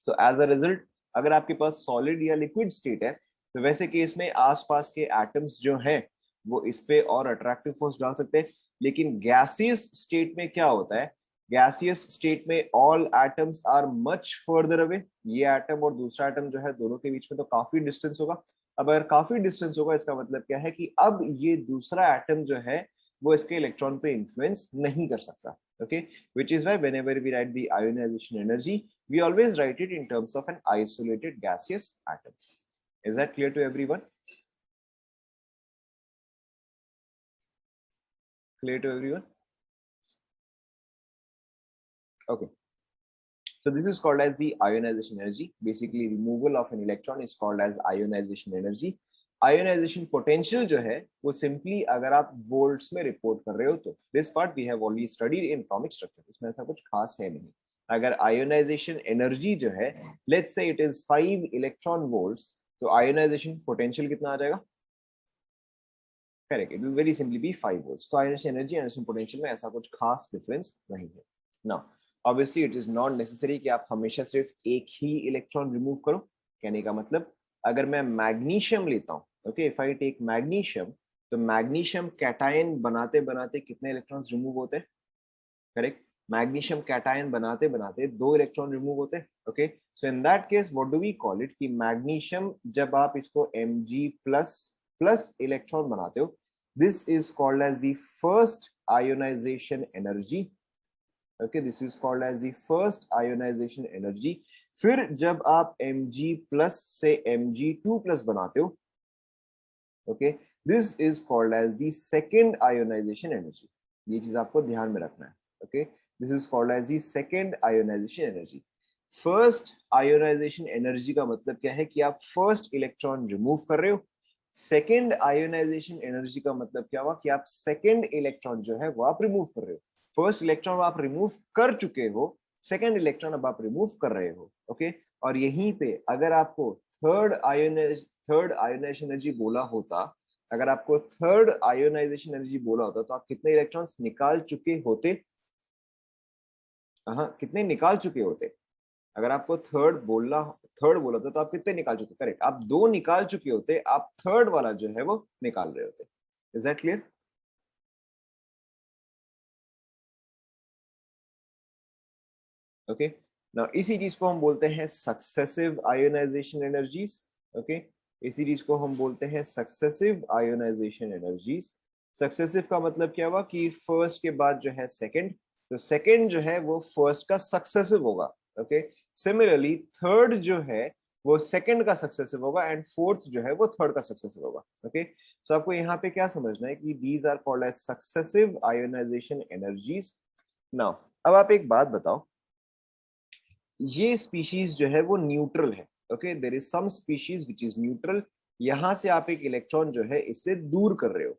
सो एज अ रिजल्ट अगर आपके पास सॉलिड या लिक्विड स्टेट है तो वैसे केस में आसपास के एटम्स जो हैं वो इस पे और अट्रैक्टिव फोर्स डाल सकते हैं. लेकिन गैसियस स्टेट में क्या होता है? गैसियस स्टेट में all atoms are much further away. ये एटम और दूसरा एटम जो है दोनों के बीच में तो काफी डिस्टेंस होगा. अब अगर काफी डिस्टेंस होगा इसका मतलब क्या है कि अब ये दूसरा एटम जो है वो इसके इलेक्ट्रॉन पे इन्फ्लुएंस नहीं कर सकता. Okay, which is why whenever we write the ionization energy, we always write it in terms of an isolated gaseous atom. Is that clear to everyone? Clear to everyone? Okay. So this is called as the ionization energy. Basically, removal of an electron is called as ionization energy. Ionization potential जो है वो simply अगर आप volts में report कर रहे हो तो this part we have already studied in atomic structure. इसमें ऐसा कुछ खास है नहीं. अगर ionization energy जो है let's say it is 5 electron volts, तो ionization potential कितना आ जाएगा? Correct. It will very simply be 5 volts. तो ionization energy and ionization potential में ऐसा कुछ खास difference नहीं है. Now obviously it is not necessary कि आप हमेशा सिर्फ एक ही इलेक्ट्रॉन रिमूव करो. कहने का मतलब अगर मैं मैग्नीशियम लेता हूँ, okay, if I take magnesium, तो मैग्नीशियम कैटायन बनाते बनाते कितने इलेक्ट्रॉन्स रिमूव होते हैं? करेक्ट, मैग्नीशियम कैटायन बनाते बनाते 2 इलेक्ट्रॉन रिमूव होते हैं. Okay, so in that case what do we call it कि मैग्नीशियम जब आप इसको Mg प्लस इलेक्ट्रॉन बनाते हो, this is called as the first ionisation energy. Okay, this is called as the first ionization energy. फिर जब आप Mg plus से Mg2 plus बनाते हो, okay, this is called as the second ionization energy. ये चीज आपको ध्यान में रखना है. Okay, this is called as the second ionization energy. First ionization energy का मतलब क्या है कि आप first electron remove कर रहे हो. Second ionization energy का मतलब क्या हुआ कि आप second electron जो है वो आप remove कर रहे हो. फर्स्ट इलेक्ट्रॉन आप रिमूव कर चुके हो, सेकेंड इलेक्ट्रॉन अब आप रिमूव कर रहे हो. ओके, और यहीं पे अगर आपको थर्ड आयोनाइजेशन एनर्जी बोला होता, अगर आपको थर्ड आयोनाइजेशन एनर्जी बोला होता तो आप कितने इलेक्ट्रॉन्स निकाल चुके होते? हाँ, कितने निकाल चुके होते? अगर आपको थर्ड बोला था तो आप कितने निकाल चुके? करेक्ट, आप 2 निकाल चुके होते, आप थर्ड वाला जो है वो निकाल रहे होते. Is that clear? Okay, now इसी चीज को हम बोलते हैं सक्सेसिव आयोनाइजेशन एनर्जीज. ओके, इसी चीज को हम बोलते हैं सक्सेसिव आयोनाइजेशन एनर्जीज. सक्सेसिव का मतलब क्या हुआ कि फर्स्ट के बाद जो है सेकंड, तो सेकंड जो है वो फर्स्ट का सक्सेसिव होगा. ओके, सिमिलरली थर्ड जो है वो सेकंड का सक्सेसिव होगा एंड फोर्थ जो है वो थर्ड का सक्सेसिव होगा. ओके, सो आपको यहाँ पे क्या समझना है कि these are called as successive ionisation energies. Now अब आप एक बात बताओ, ये स्पीशीज जो है वो न्यूट्रल है. Okay, there is some species which is neutral. यहां से आप एक इलेक्ट्रॉन जो है इससे दूर कर रहे हो.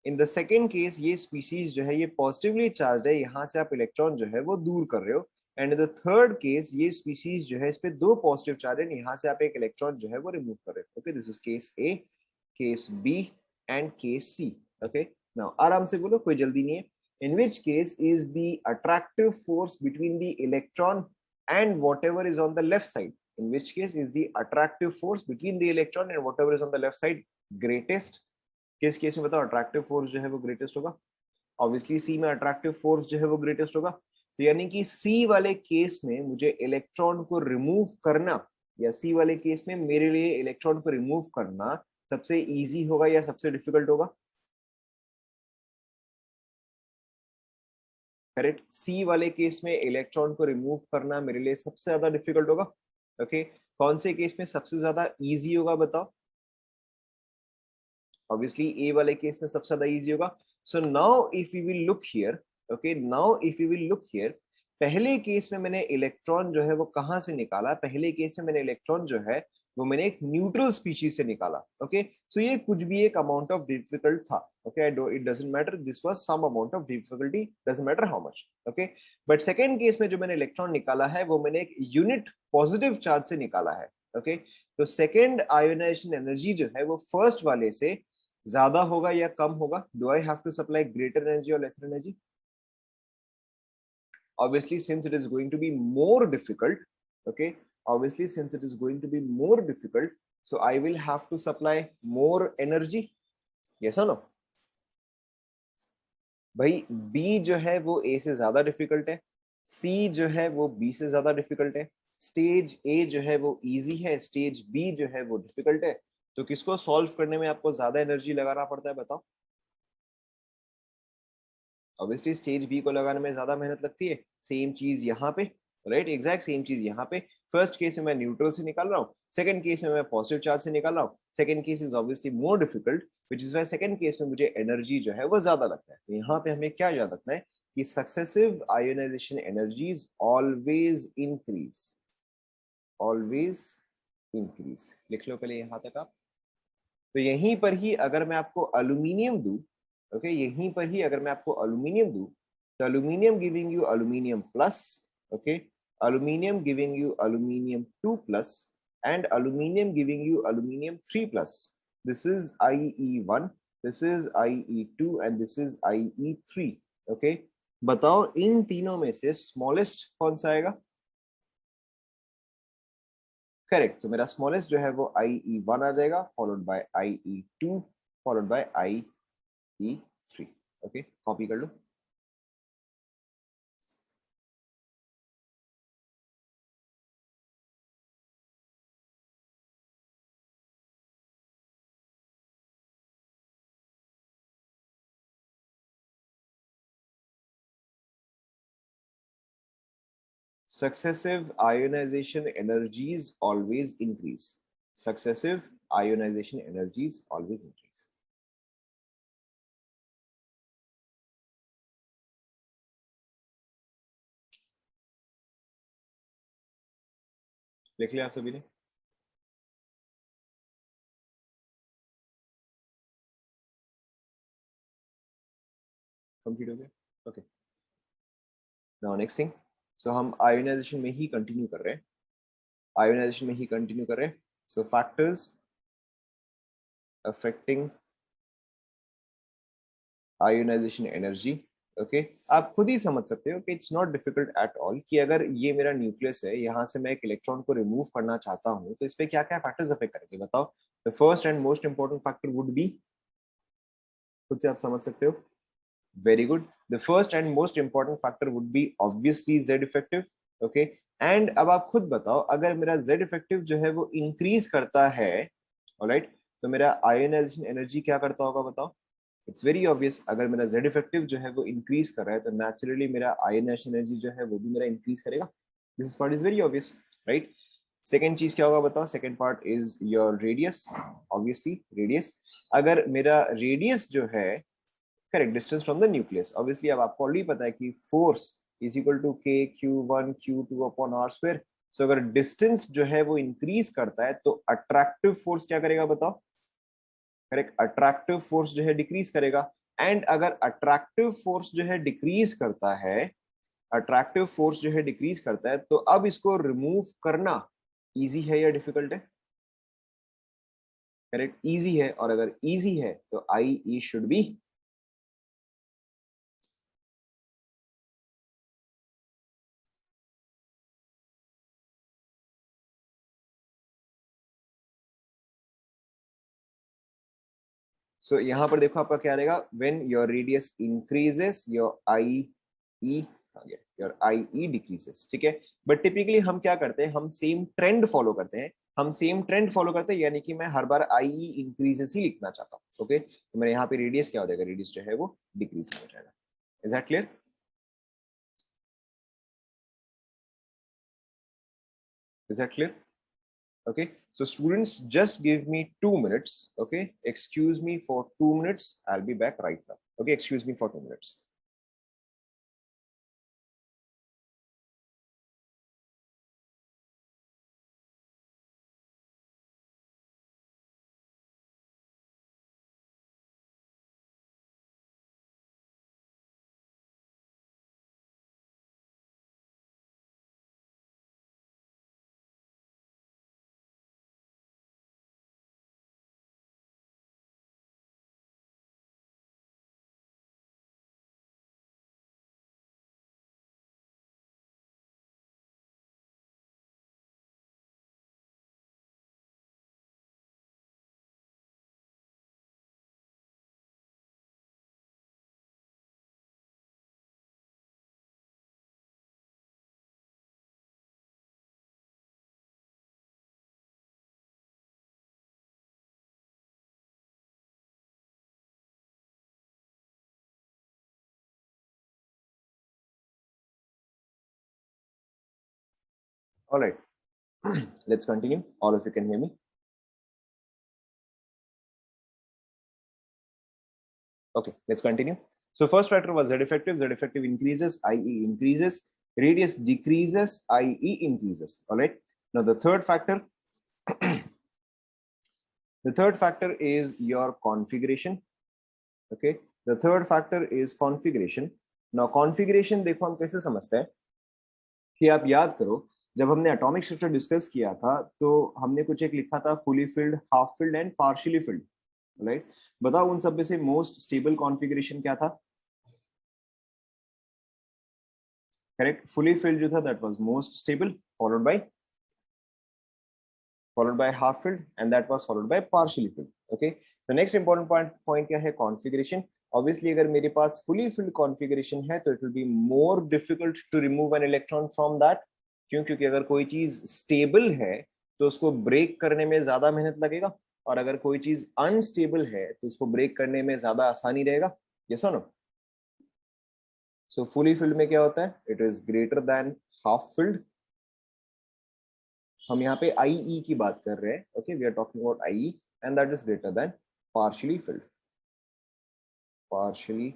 इन द सेकेंड केस ये स्पीशीज जो है ये पॉजिटिवली चार्ज है, यहां से आप इलेक्ट्रॉन जो है वो दूर कर रहे हो. And in the third case ये स्पीशीज जो है इस पे 2 पॉजिटिव चार्ज है, यहां से आप एक इलेक्ट्रॉन जो है वो रिमूव कर रहे हो. Okay, this is case A, case B and case C. Okay, now आराम से बोलो, कोई जल्दी नहीं है. in which case is the attractive force between the electron and whatever is on the left side? In which case is the attractive force between the electron and whatever is on the left side greatest? किस case में बताओ attractive force जो है वो greatest होगा? Obviously सी में attractive force जो है वो ग्रेटेस्ट होगा. तो यानी कि सी वाले केस में मुझे इलेक्ट्रॉन को रिमूव करना, या सी वाले केस में मेरे लिए इलेक्ट्रॉन को रिमूव करना सबसे इजी होगा या सबसे डिफिकल्ट होगा? करेक्ट, सी वाले केस में इलेक्ट्रॉन को रिमूव करना मेरे लिए सबसे ज्यादा डिफिकल्ट होगा. ओके, कौन से केस में सबसे ज्यादा इजी होगा बताओ? ऑब्वियसली ए वाले केस में सबसे ज्यादा इजी होगा. So now if you will look here, okay, now if you will look here, पहले केस में मैंने इलेक्ट्रॉन जो है वो कहां से निकाला? पहले केस में मैंने इलेक्ट्रॉन जो है वो मैंने एक न्यूट्रल स्पीशीज से निकाला. ओके, सो ये कुछ भी एक अमाउंट ऑफ डिफिकल्ट था. Okay, it doesn't matter, this was some amount of difficulty, doesn't matter how much. Okay, but second case में जो मैंने इलेक्ट्रॉन निकाला है वो मैंने एक यूनिट पॉजिटिव चार्ज से निकाला है. ओके, तो सेकंड आयोनाइजेशन एनर्जी जो है वो फर्स्ट वाले से ज्यादा होगा या कम होगा? Do I have to supply greater energy और lesser energy? Obviously, since it is going to be more difficult, okay, obviously since it is going to be more difficult, so I will have to supply more energy. Yes or no? भाई B जो है वो A से ज्यादा difficult है, C जो है वो B से ज्यादा डिफिकल्ट है, स्टेज A जो है वो इजी है, स्टेज B जो है वो डिफिकल्ट है. तो किसको सॉल्व करने में आपको ज्यादा एनर्जी लगाना पड़ता है बताओ? ऑब्वियसली स्टेज बी को लगाने में ज्यादा मेहनत लगती है। सेम चीज यहाँ पे, राइट, एग्जैक्ट सेम चीज यहाँ पे। फर्स्ट केस में मैं न्यूट्रल से निकाल रहा हूँ, सेकंड केस में मैं पॉजिटिव चार्ज से निकाल रहा हूँ। Second case is obviously more difficult, which is why second case में मुझे एनर्जी जो है वो ज्यादा लगता है। तो यहाँ पे हमें क्या याद रखना है कि successive ionisation energies always increase, always increase. लिख लो पहले यहाँ तक आप। तो यहीं पर ही अगर मैं आपको अल्यूमिनियम दूं, ओके, यहीं पर ही अगर मैं आपको अल्यूमिनियम दूं, तो aluminium giving you aluminium plus, okay, aluminium giving you aluminium 2 plus and aluminium giving you aluminium 3 plus. This is IE1, this is IE2 and this is IE3। Okay, बताओ इन तीनों में से स्मॉलेस्ट कौन सा आएगा? करेक्ट, तो मेरा स्मॉलेस्ट जो है वो IE1 आ जाएगा, followed by IE2, followed by IE3। Okay, copy कर लो। Successive ionization energies always increase. Successive ionization energies always increase. लिख लिया आप सभी ने? कंप्लीट हो गया? Okay, now next thing. So हम आयोनाइजेशन में ही कंटिन्यू कर रहे हैं, आयोनाइजेशन में ही कंटिन्यू कर रहे हैं। So factors affecting ionization energy. Okay, आप खुद ही समझ सकते हो कि it's not difficult at all कि अगर ये मेरा न्यूक्लियस है, यहाँ से मैं एक इलेक्ट्रॉन को रिमूव करना चाहता हूँ, तो इस पे क्या क्या फैक्टर्स अफेक्ट करेंगे बताओ? The first and most important factor would be, खुद से आप समझ सकते हो। Very good, the first and most important factor would be obviously Z effective. Okay, and अब आप खुद बताओ, अगर मेरा जेड इफेक्टिव जो है वो इंक्रीज करता है, ऑलराइट, तो मेरा आयोनाइजेशन एनर्जी क्या करता होगा बताओ? इट्स वेरी ऑब्वियस, अगर मेरा जेड इफेक्टिव जो है वो इंक्रीज कर रहा है, तो नेचुरली मेरा आयोनाइजेशन एनर्जी जो है वो भी मेरा इंक्रीज करेगा। This part is very obvious, right? Second चीज क्या होगा बताओ? Second part is your radius, obviously radius. अगर मेरा रेडियस जो है, correct, distance from the nucleus, obviously अब आपको ऑलरेडी पता है कि force is equal to KQ1 Q2 upon R²। So अगर डिस्टेंस जो है वो इंक्रीज करता है, तो अट्रैक्टिव फोर्स क्या करेगा बताओ? करेक्ट, अट्रैक्टिव फोर्स जो है डिक्रीज करेगा। एंड अगर अट्रैक्टिव फोर्स जो है डिक्रीज करता है, अट्रैक्टिव फोर्स जो है डिक्रीज करता है, तो अब इसको रिमूव करना इजी है या डिफिकल्ट है? करेक्ट, इजी है। और अगर इजी है तो IE शुड बी, सो यहाँ पर देखो आपका क्या रहेगा? When your radius increases your IE, your IE decreases, ठीक है। बट टिपिकली हम क्या करते हैं, हम सेम ट्रेंड फॉलो करते हैं, हम सेम ट्रेंड फॉलो करते हैं, यानी कि मैं हर बार IE इंक्रीजेस ही लिखना चाहता हूँ। ओके, तो मेरे यहाँ पे रेडियस क्या हो जाएगा? रेडियस जो है वो डिक्रीज हो जाएगा। Is that clear? Is that clear? Okay, so students, just give me 2 minutes. Okay, excuse me for 2 minutes, I'll be back right now. Okay, excuse me for 2 minutes. All right. Let's continue. All of you can hear me. Okay, let's continue. So first factor was Z effective. Z effective increases, IE increases. Radius decreases, IE increases. All right. Now the third factor, the third factor is your configuration. Okay. The third factor is configuration. Now configuration देखो हम कैसे समझते हैं कि आप याद करो जब हमने एटॉमिक स्ट्रक्चर डिस्कस किया था तो हमने कुछ एक लिखा था fully filled, half filled and partially field, right? बताओ उन सब में से मोस्ट स्टेबल कॉन्फ़िगरेशन क्या था? करेक्ट, फुली फिल्ड जो था that was most stable, followed by half filled and that was followed by partially filled. Okay, the next important point क्या है? configuration. Obviously अगर मेरे पास fully filled configuration है तो it will be more difficult to remove an electron from that. क्यों? क्योंकि अगर कोई चीज stable है तो उसको ब्रेक करने में ज्यादा मेहनत लगेगा, और अगर कोई चीज अनस्टेबल है तो उसको ब्रेक करने में ज्यादा आसानी रहेगा. यस और नो? सो फुली फिल्ड में क्या होता है? It is greater than half filled. हम यहाँ पे IE की बात कर रहे हैं. Okay, we are talking about IE and that is greater than partially filled. Partially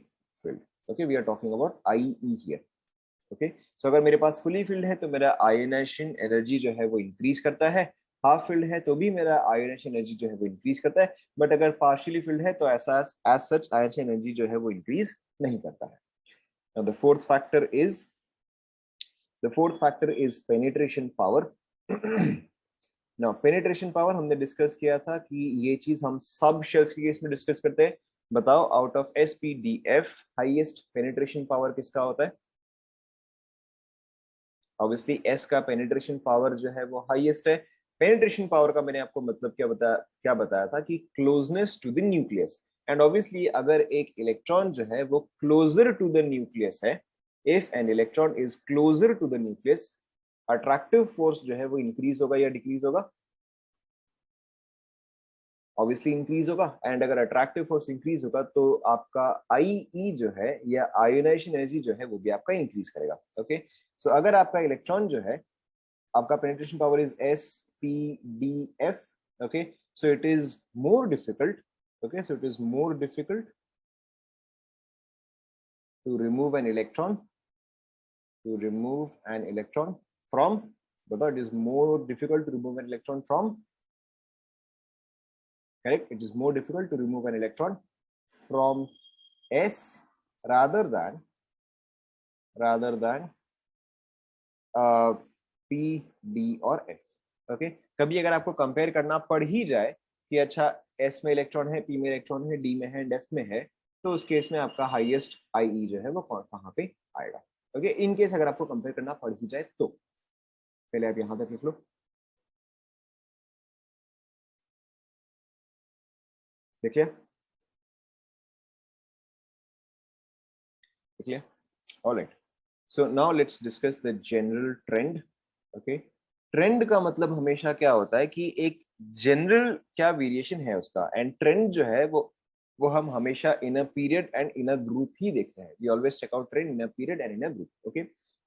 filled. Okay, we are talking about IE here. Okay, so अगर मेरे पास फुली फिल्ड है तो मेरा आयोनाइजेशन एनर्जी जो है वो इंक्रीज करता है. हाफ फिल्ड है तो भी मेरा आयोनाइजेशन एनर्जी जो है वो इंक्रीज करता है. बट अगर पार्शियली फिल्ड है तो ऐसा एज सच आयोनाइजेशन एनर्जी जो है वो इंक्रीज नहीं करता है. Now the fourth factor is penetration power. Now penetration power हमने डिस्कस किया था कि ये चीज हम सब शेल्स के केस में डिस्कस करते हैं. बताओ out of SPDF highest penetration power किसका होता है? ऑब्वियसली S का पेनिट्रेशन पावर जो है वो हाईएस्ट है. पेनिट्रेशन पावर का मैंने आपको मतलब क्या बताया था कि closeness to the nucleus. And obviously अगर एक इलेक्ट्रॉन जो है वो क्लोजर टू द न्यूक्लियस है, if an electron is closer to the nucleus, attractive force जो है वो इंक्रीज होगा या डिक्रीज होगा? ऑब्वियसली इंक्रीज होगा. एंड अगर अट्रैक्टिव फोर्स इंक्रीज होगा तो आपका IE जो है या आयोनाइजेशन एनर्जी जो है वो भी आपका इंक्रीज करेगा. ओके, सो अगर आपका इलेक्ट्रॉन जो है, आपका penetration power is SPDF. okay, so it is more difficult, okay, so it is more difficult to remove an electron from, but it is more difficult to remove an electron from, correct, it is more difficult to remove an electron from S rather than P, D और F. Okay, कभी अगर आपको compare करना पड़ ही जाए कि अच्छा S में इलेक्ट्रॉन है, P में इलेक्ट्रॉन है, D में है, F में है, तो उस केस में आपका हाईएस्ट IE जो है वो कहाँ पे आएगा? ओके, इन केस अगर आपको कंपेयर करना पड़ ही जाए तो पहले आप यहां तक लिख लो. देख लिया? देख लिया? Alright, so now let's discuss the general trend. Okay, trend का मतलब हमेशा क्या होता है कि एक जनरल क्या वेरिएशन है उसका, एंड ट्रेंड जो है वो हम हमेशा in a period and in a group ही देखते हैं. We always check out trend in a period and in a group. Okay,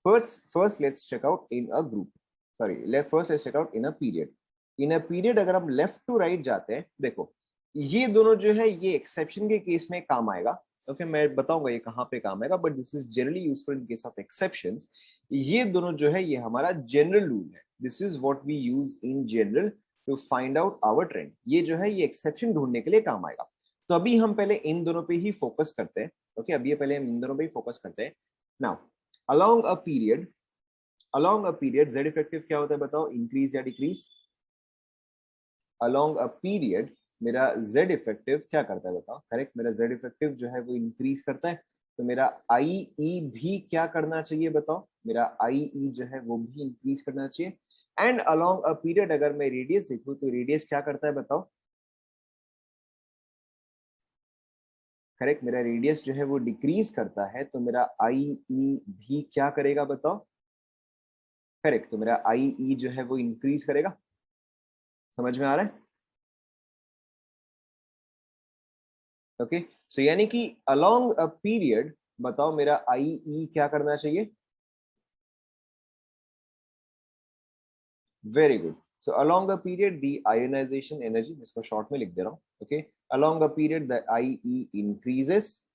first let's check out in a group, sorry first let's check out in a period. In a period अगर हम left to right जाते हैं, देखो ये दोनों जो है ये एक्सेप्शन के केस में काम आएगा. ओके, मैं बताऊंगा ये कहाँ पे काम आएगा, but this is generally useful in case of exceptions. ये दोनों जो है ये हमारा जनरल रूल है. This is what we use in general to find out our trend. ये जो है ये एक्सेप्शन ढूंढने के लिए काम आएगा. तो अभी हम पहले इन दोनों पे ही फोकस करते हैं. ओके, अभी पहले हम इन दोनों पे ही फोकस करते हैं. Now along a period Z effective क्या होता है बताओ? इंक्रीज या डिक्रीज? अलोंग अ पीरियड मेरा Z इफेक्टिव क्या करता है बताओ? करेक्ट, मेरा Z इफेक्टिव जो है वो इंक्रीज करता है. तो मेरा IE भी क्या करना चाहिए बताओ? मेरा IE जो है वो भी इंक्रीज करना चाहिए. एंड अलोंग अ पीरियड अगर मैं रेडियस देखूं तो रेडियस क्या करता है बताओ? करेक्ट, मेरा रेडियस जो है वो डिक्रीज करता है, तो मेरा IE भी क्या करेगा बताओ? करेक्ट, तो मेरा IE जो है वो इंक्रीज करेगा. समझ में आ रहा है? ओके, सो यानी कि अलोंग अ पीरियड बताओ मेरा IE क्या करना चाहिए? Very good. So along a period, the ionization energy, इसको शॉर्ट में लिख दे रहा हूँ. Okay, along a period the IE increases.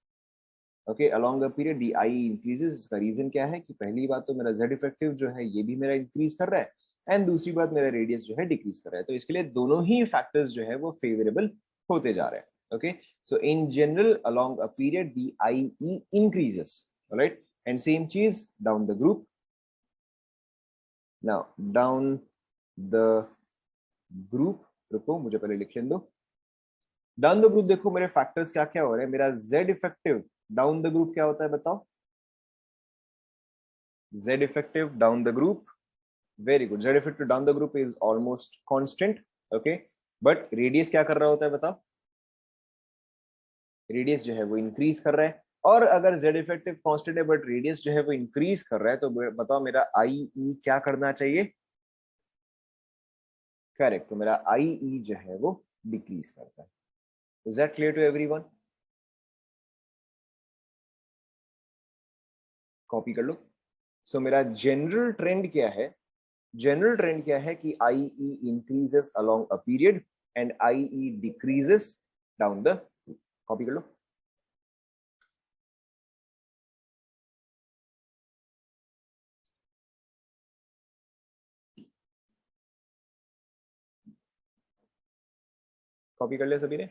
Okay, along a period the IE increases. इसका रीजन क्या है कि पहली बात तो मेरा Z इफेक्टिव जो है ये भी मेरा इंक्रीज कर रहा है, एंड दूसरी बात मेरा रेडियस जो है डिक्रीज कर रहा है. तो इसके लिए दोनों ही फैक्टर्स जो है वो फेवरेबल होते जा रहे हैं. Okay, so in general along a period the IE increases. All right, and same चीज down the group. Now down the group, रुको मुझे पहले लिख लेने दो. डाउन द ग्रुप देखो मेरे फैक्टर्स क्या क्या हो रहे हैं. मेरा Z effective down the group क्या होता है बताओ. Z effective down the group, very good. Z effective down the group is almost constant. Okay, but radius क्या कर रहा होता है बताओ. रेडियस जो है वो इंक्रीज कर रहा है. और अगर Z इफेक्टिव कांस्टेंट है बट रेडियस जो है वो इंक्रीज कर रहा है, तो बताओ मेरा IE क्या करना चाहिए. करेक्ट, तो मेरा IE जो है वो डिक्रीज करता है. Is that clear to everyone. Copy कर लो. सो मेरा जनरल ट्रेंड क्या है. जनरल ट्रेंड क्या है कि IE increases along a period and IE decreases down the. Copy कर लो. कॉपी कर लिया सभी ने.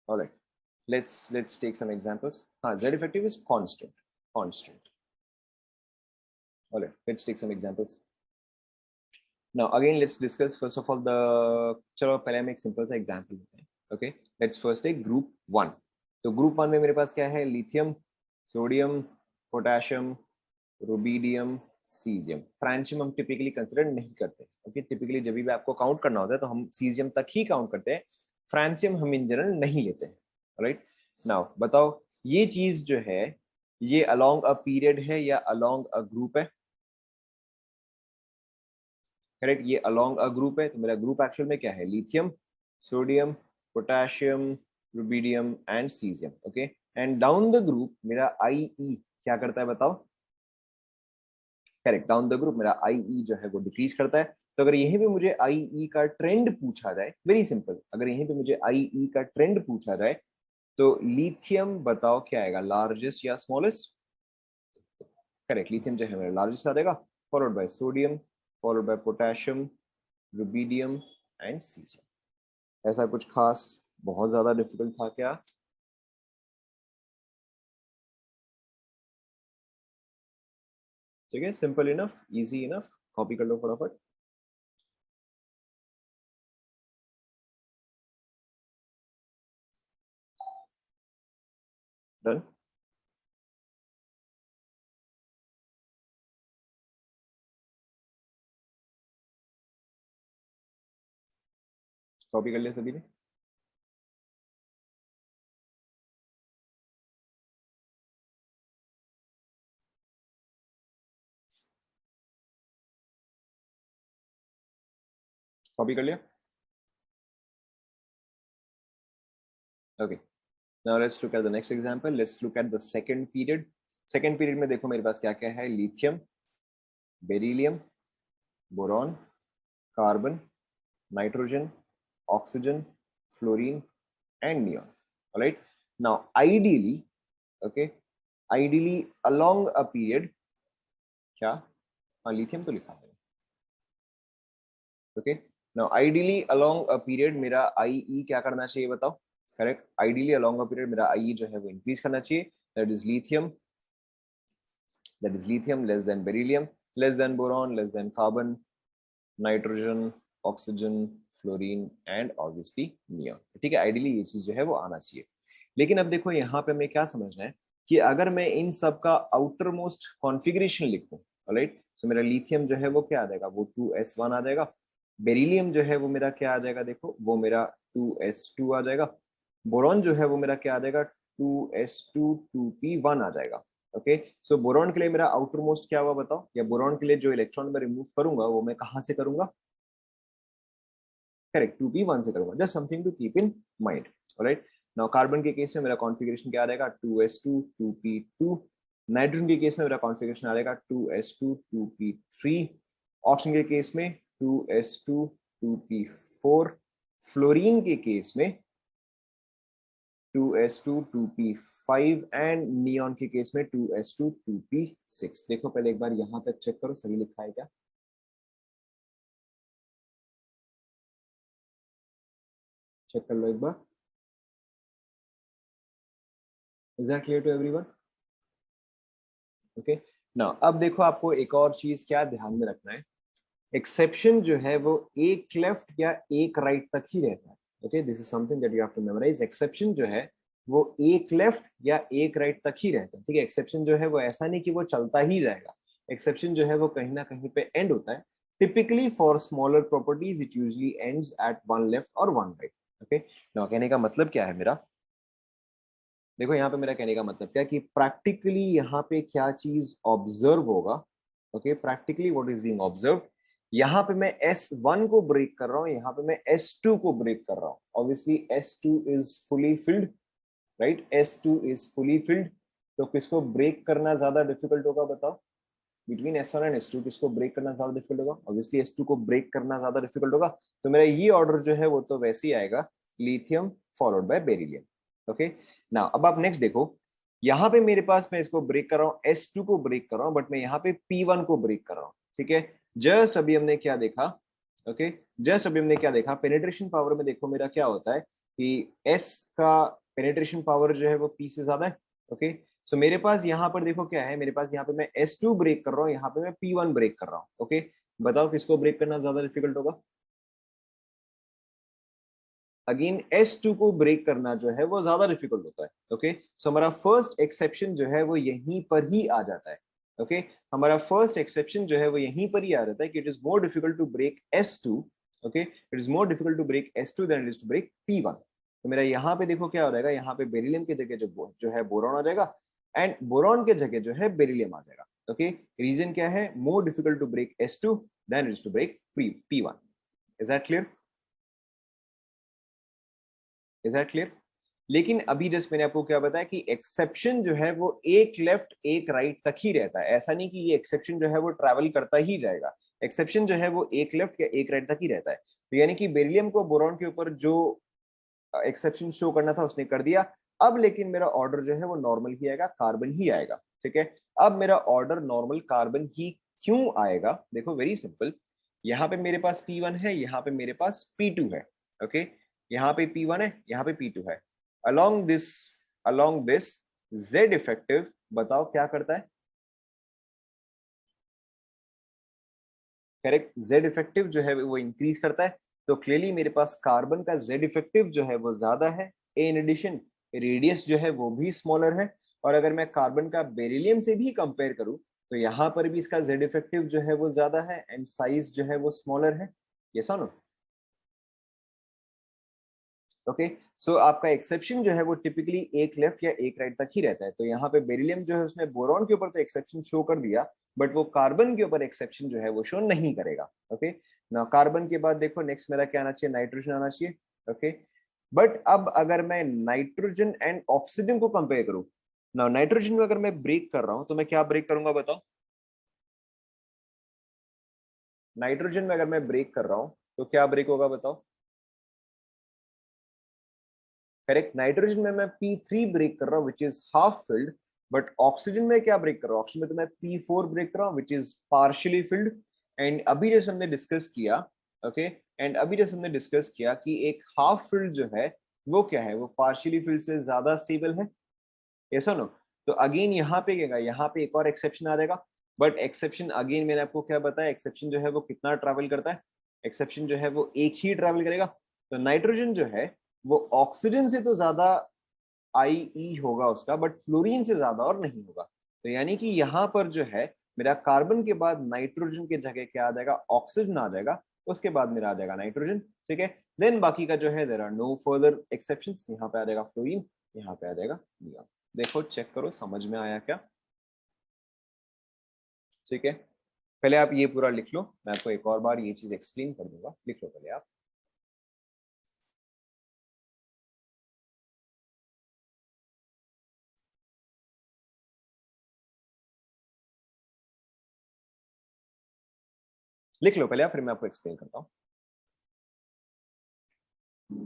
Alright, let's take some examples. Z effective is constant. Alright, let's take some examples. Now again let's discuss first of all the. चलो पहले हम एक simple सा एग्जांपल लेते हैं. Okay, let's first take group 1. तो ग्रुप 1 में मेरे पास क्या है. Lithium, sodium, potassium, rubidium, caesium. Francium हम टिपिकली कंसिडर नहीं करते. ओके, टिपिकली जब भी आपको काउंट करना होता है तो हम सीजियम तक ही काउंट करते हैं. फ्रांशियम हम इन जनरल नहीं लेते हैं. राइट, नाउ बताओ ये चीज जो है ये अलोंग अ पीरियड है या अलोंग अ ग्रुप है. करेक्ट, ये अलोंग अ ग्रुप है. तो मेरा ग्रुप एक्चुअल में क्या है. Lithium, sodium, potassium, rubidium and caesium. Okay, and down the group मेरा IE क्या करता है बताओ. करेक्ट, डाउन द ग्रुप मेरा IE जो है वो डिक्रीज करता है. तो अगर यहीं पे मुझे IE का ट्रेंड पूछा जाए, वेरी सिंपल, अगर यहीं पे मुझे IE का ट्रेंड पूछा जाए तो लिथियम बताओ क्या आएगा. लार्जेस्ट या स्मॉलेस्ट. करेक्ट, लिथियम जो है मेरा लार्जेस्ट आ जाएगा, followed by sodium, followed by potassium, rubidium and caesium. ऐसा कुछ खास बहुत ज्यादा डिफिकल्ट था क्या. ठीक है, simple enough, easy enough. Copy कर लो फटाफट. डन. कॉपी कर लिया सभी ने. कॉपी कर लिया. Okay, now let's look at the next example. Let's look at the second period. Second period में देखो मेरे पास क्या क्या है. Lithium, beryllium, boron, carbon, nitrogen, oxygen, fluorine and neon. Alright, now ideally, okay, ideally along a period क्या. हाँ, lithium तो लिखा है. Okay, now ideally along a period मेरा IE क्या करना चाहिए बताओ. Correct, ideally along a period मेरा IE जो है वो इंक्रीज करना चाहिए. That is lithium less than beryllium, less than boron, less than carbon, nitrogen, oxygen, fluorine and obviously neon. ठीक है, आइडियली ये चीज जो है वो आना चाहिए. लेकिन अब देखो यहाँ पे हमें क्या समझना है कि अगर मैं इन सब का आउटर मोस्ट कॉन्फ़िगरेशन लिखूं. ऑलराइट, तो मेरा लिथियम जो है वो क्या आ जाएगा. वो 2s1 आ जाएगा. बेरिलियम जो है वो मेरा क्या आ जाएगा. देखो वो मेरा 2s2 आ जाएगा. बोरॉन जो है वो मेरा क्या आ जाएगा. 2s2 2p1 आ जाएगा. ओके, सो बोरॉन के लिए मेरा आउटर मोस्ट क्या हुआ बताओ. या बोरॉन के लिए जो इलेक्ट्रॉन मैं रिमूव करूंगा वो मैं कहां से करूंगा. करेक्ट, 2p1 से करूंगा. Just something to keep in mind. Alright, now carbon के केस में मेरा कॉन्फ़िगरेशन क्या रहेगा 2s2 2p2। नाइट्रोजन के केस में मेरा कॉन्फ़िगरेशन आ रहेगा 2s2 2p3। ऑक्सीजन के केस में 2s2 2p4। फ्लोरीन के केस में 2s2 2p5 एंड नियॉन के केस में 2s2 2p6। देखो पहले एक बार यहां तक चेक करो सही लिखा है क्या, चेक कर लो एक बार। Is that clear to everyone? Okay. Now अब देखो आपको एक और चीज क्या ध्यान में रखना है, एक्सेप्शन जो है वो एक लेफ्ट या एक राइट तक ही रहता है। Okay, this is something that you have to memorise. Exception जो है वो एक लेफ्ट या एक राइट तक ही रहता है, ठीक है। एक्सेप्शन जो है वो ऐसा नहीं कि वो चलता ही जाएगा, एक्सेप्शन जो है वो कहीं ना कहीं पे एंड होता है। Typically for smaller properties it usually ends at one left और वन राइट। ओके, नाउ कहने का मतलब क्या है मेरा, देखो यहाँ पे मेरा कहने का मतलब क्या है कि प्रैक्टिकली यहाँ पे क्या चीज ऑब्जर्व होगा। Okay, practically what is being observe, यहाँ पे मैं S1 को ब्रेक कर रहा हूँ, यहाँ पे मैं S2 को ब्रेक कर रहा हूँ। Obviously S2 is fully filled, right, S2 is fully filled. तो किसको ब्रेक करना ज्यादा डिफिकल्ट होगा बताओ, बिटवीन S1 एंड S2 किसको ब्रेक करना ज्यादा डिफिकल्ट होगा? ऑब्वियसली S2 को ब्रेक करना ज्यादा डिफिकल्ट होगा। तो मेरा ये ऑर्डर जो है वो तो वैसे ही आएगा, lithium followed by beryllium. Okay, now अब आप नेक्स्ट देखो, यहाँ पे मेरे पास मैं इसको ब्रेक कर रहा हूँ, S2 को ब्रेक कर रहा हूँ, बट मैं यहाँ पे P1 को ब्रेक कर रहा हूँ, ठीक है। जस्ट अभी हमने क्या देखा, ओके, जस्ट अभी हमने क्या देखा, पेनिट्रेशन पावर में देखो मेरा क्या होता है कि S का पेनिट्रेशन पावर जो है वो P से ज्यादा है। ओके, सो मेरे पास यहाँ पर देखो क्या है, मेरे पास यहाँ पे मैं S2 ब्रेक कर रहा हूँ, यहाँ पे मैं P1 ब्रेक कर रहा हूँ। ओके, बताओ किसको ब्रेक करना ज्यादा डिफिकल्ट होगा? अगेन S2 को ब्रेक करना जो है वो ज्यादा डिफिकल्ट होता है। ओके, सो हमारा फर्स्ट एक्सेप्शन जो है वो यहीं पर ही आ जाता है। ओके, हमारा फर्स्ट एक्सेप्शन जो है वो यहीं पर ही आ जाता है कि it is more difficult to break S2। Okay, it is more difficult to break S2 then it is to break P1। तो मेरा यहाँ पे देखो क्या हो जाएगा, यहाँ पे बेरिलियम की जगह जो है बोरॉन आ जाएगा, एंड बोरॉन के जगह जो है बेरिलियम आ जाएगा। ओके, रीजन क्या है, more difficult to break S2 then it is to break P1। Is that clear? Is that clear? लेकिन अभी जस्ट मैंने आपको क्या बताया कि एक्सेप्शन जो है वो एक लेफ्ट एक राइट तक ही रहता है, ऐसा नहीं कि ये एक्सेप्शन जो है वो ट्रैवल करता ही जाएगा। एक्सेप्शन जो है वो एक लेफ्ट या एक राइट तक ही रहता है। तो यानी कि बेरिलियम को बोरॉन के ऊपर जो एक्सेप्शन शो करना था उसने कर दिया। अब लेकिन मेरा ऑर्डर जो है वो नॉर्मल ही आएगा, कार्बन ही आएगा, ठीक है। अब मेरा ऑर्डर नॉर्मल कार्बन ही क्यों आएगा, देखो वेरी सिंपल, यहाँ पे मेरे पास P1 है, यहाँ पे मेरे पास P2 है। ओके, यहाँ पे P1 है, यहाँ पे P2 है। अलोंग दिस Z इफेक्टिव बताओ क्या करता है? करेक्ट, Z इफेक्टिव जो है वो इंक्रीज करता है। तो क्लियरली मेरे पास कार्बन का Z इफेक्टिव जो है वो ज्यादा है। इन एडिशन रेडियस जो है वो भी स्मॉलर है। और अगर मैं कार्बन का बेरिलियम से भी कंपेयर करूं तो यहाँ पर भी इसका Z इफेक्टिव जो है वो ज्यादा है एंड साइज जो है वो स्मॉलर है। ये सुनो, ओके, सो आपका एक्सेप्शन जो है वो टिपिकली एक लेफ्ट या एक राइट तक ही रहता है। तो यहाँ पे बेरिलियम जो है उसने बोरॉन के ऊपर तो एक्सेप्शन शो कर दिया, बट वो कार्बन के ऊपर एक्सेप्शन जो है वो शो नहीं करेगा। ओके, ना कार्बन के बाद देखो नेक्स्ट मेरा क्या आना चाहिए, नाइट्रोजन आना चाहिए। ओके, बट अब अगर मैं नाइट्रोजन एंड ऑक्सीजन को कंपेयर करूं, ना नाइट्रोजन में अगर मैं ब्रेक कर रहा हूं तो मैं क्या ब्रेक करूंगा बताओ? नाइट्रोजन में अगर मैं ब्रेक कर रहा हूं तो क्या ब्रेक होगा बताओ? करेक्ट, नाइट्रोजन में मैं P3 ब्रेक कर रहा हूँ which is half field, but oxygen में क्या ब्रेक कर रहा हूँ, ऑक्सीजन में तो मैं P4 ब्रेक कर रहा हूँ which is partially field. And अभी जैसे हमने डिस्कस किया, ओके, एंड अभी जैसे हमने डिस्कस किया कि एक हाफ फिल्ड जो है वो क्या है, वो पार्शियली फिल्ड से ज्यादा स्टेबल है, ऐसा नो। तो अगेन यहाँ पे क्या, यहाँ पे एक और एक्सेप्शन आ जाएगा, बट एक्सेप्शन अगेन मैंने आपको क्या बताया, एक्सेप्शन जो है वो कितना ट्रैवल करता है, एक्सेप्शन जो है वो एक ही ट्रैवल करेगा। तो नाइट्रोजन जो है वो ऑक्सीजन से तो ज्यादा IE होगा उसका, बट फ्लोरीन से ज्यादा और नहीं होगा। तो यानी कि यहाँ पर जो है मेरा कार्बन के बाद नाइट्रोजन के जगह क्या आ जाएगा, ऑक्सीजन आ जाएगा, उसके बाद मेरा आ जाएगा नाइट्रोजन, ठीक है। देन बाकी का जो है there are no further exceptions, यहाँ पे आ जाएगा फ्लोरीन, यहाँ पे आ जाएगा नियॉन। देखो चेक करो समझ में आया क्या? ठीक है, पहले आप ये पूरा लिख लो, मैं आपको एक और बार ये चीज एक्सप्लेन कर दूंगा, लिख लो पहले आप। लिख लो पहले आप, फिर मैं आपको एक्सप्लेन करता हूँ।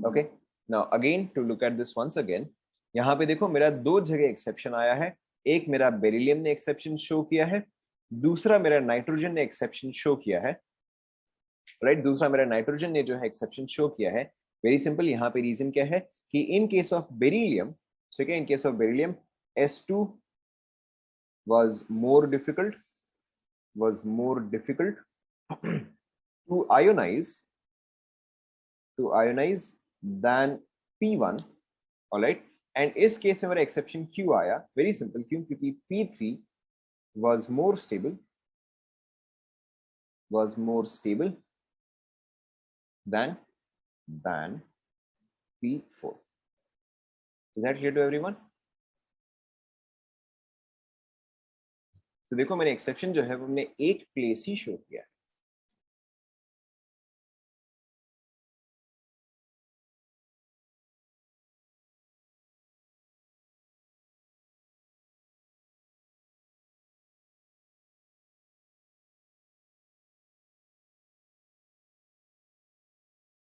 Okay, now again to look at this once again, यहाँ पे देखो मेरा दो जगह एक्सेप्शन आया है। एक मेरा बेरिलियम ने एक्सेप्शन शो किया है, दूसरा मेरा नाइट्रोजन ने एक्सेप्शन शो किया है। राइट, दूसरा मेरा नाइट्रोजन ने जो है एक्सेप्शन शो किया है। वेरी सिंपल, यहाँ पे रीजन क्या है कि इन केस ऑफ बेरिलियम, ठीक है, इन case of beryllium S2 was more difficult, was more difficult to ionize, to ionize than P1, all right। And इस केस में मेरा एक्सेप्शन क्यों आया? वेरी सिंपल, क्यों? क्योंकि P3 was more stable, was more stable than P4। Is that clear to everyone? तो देखो मैंने एक्सेप्शन जो है वो हमने एक प्लेस ही शो किया है।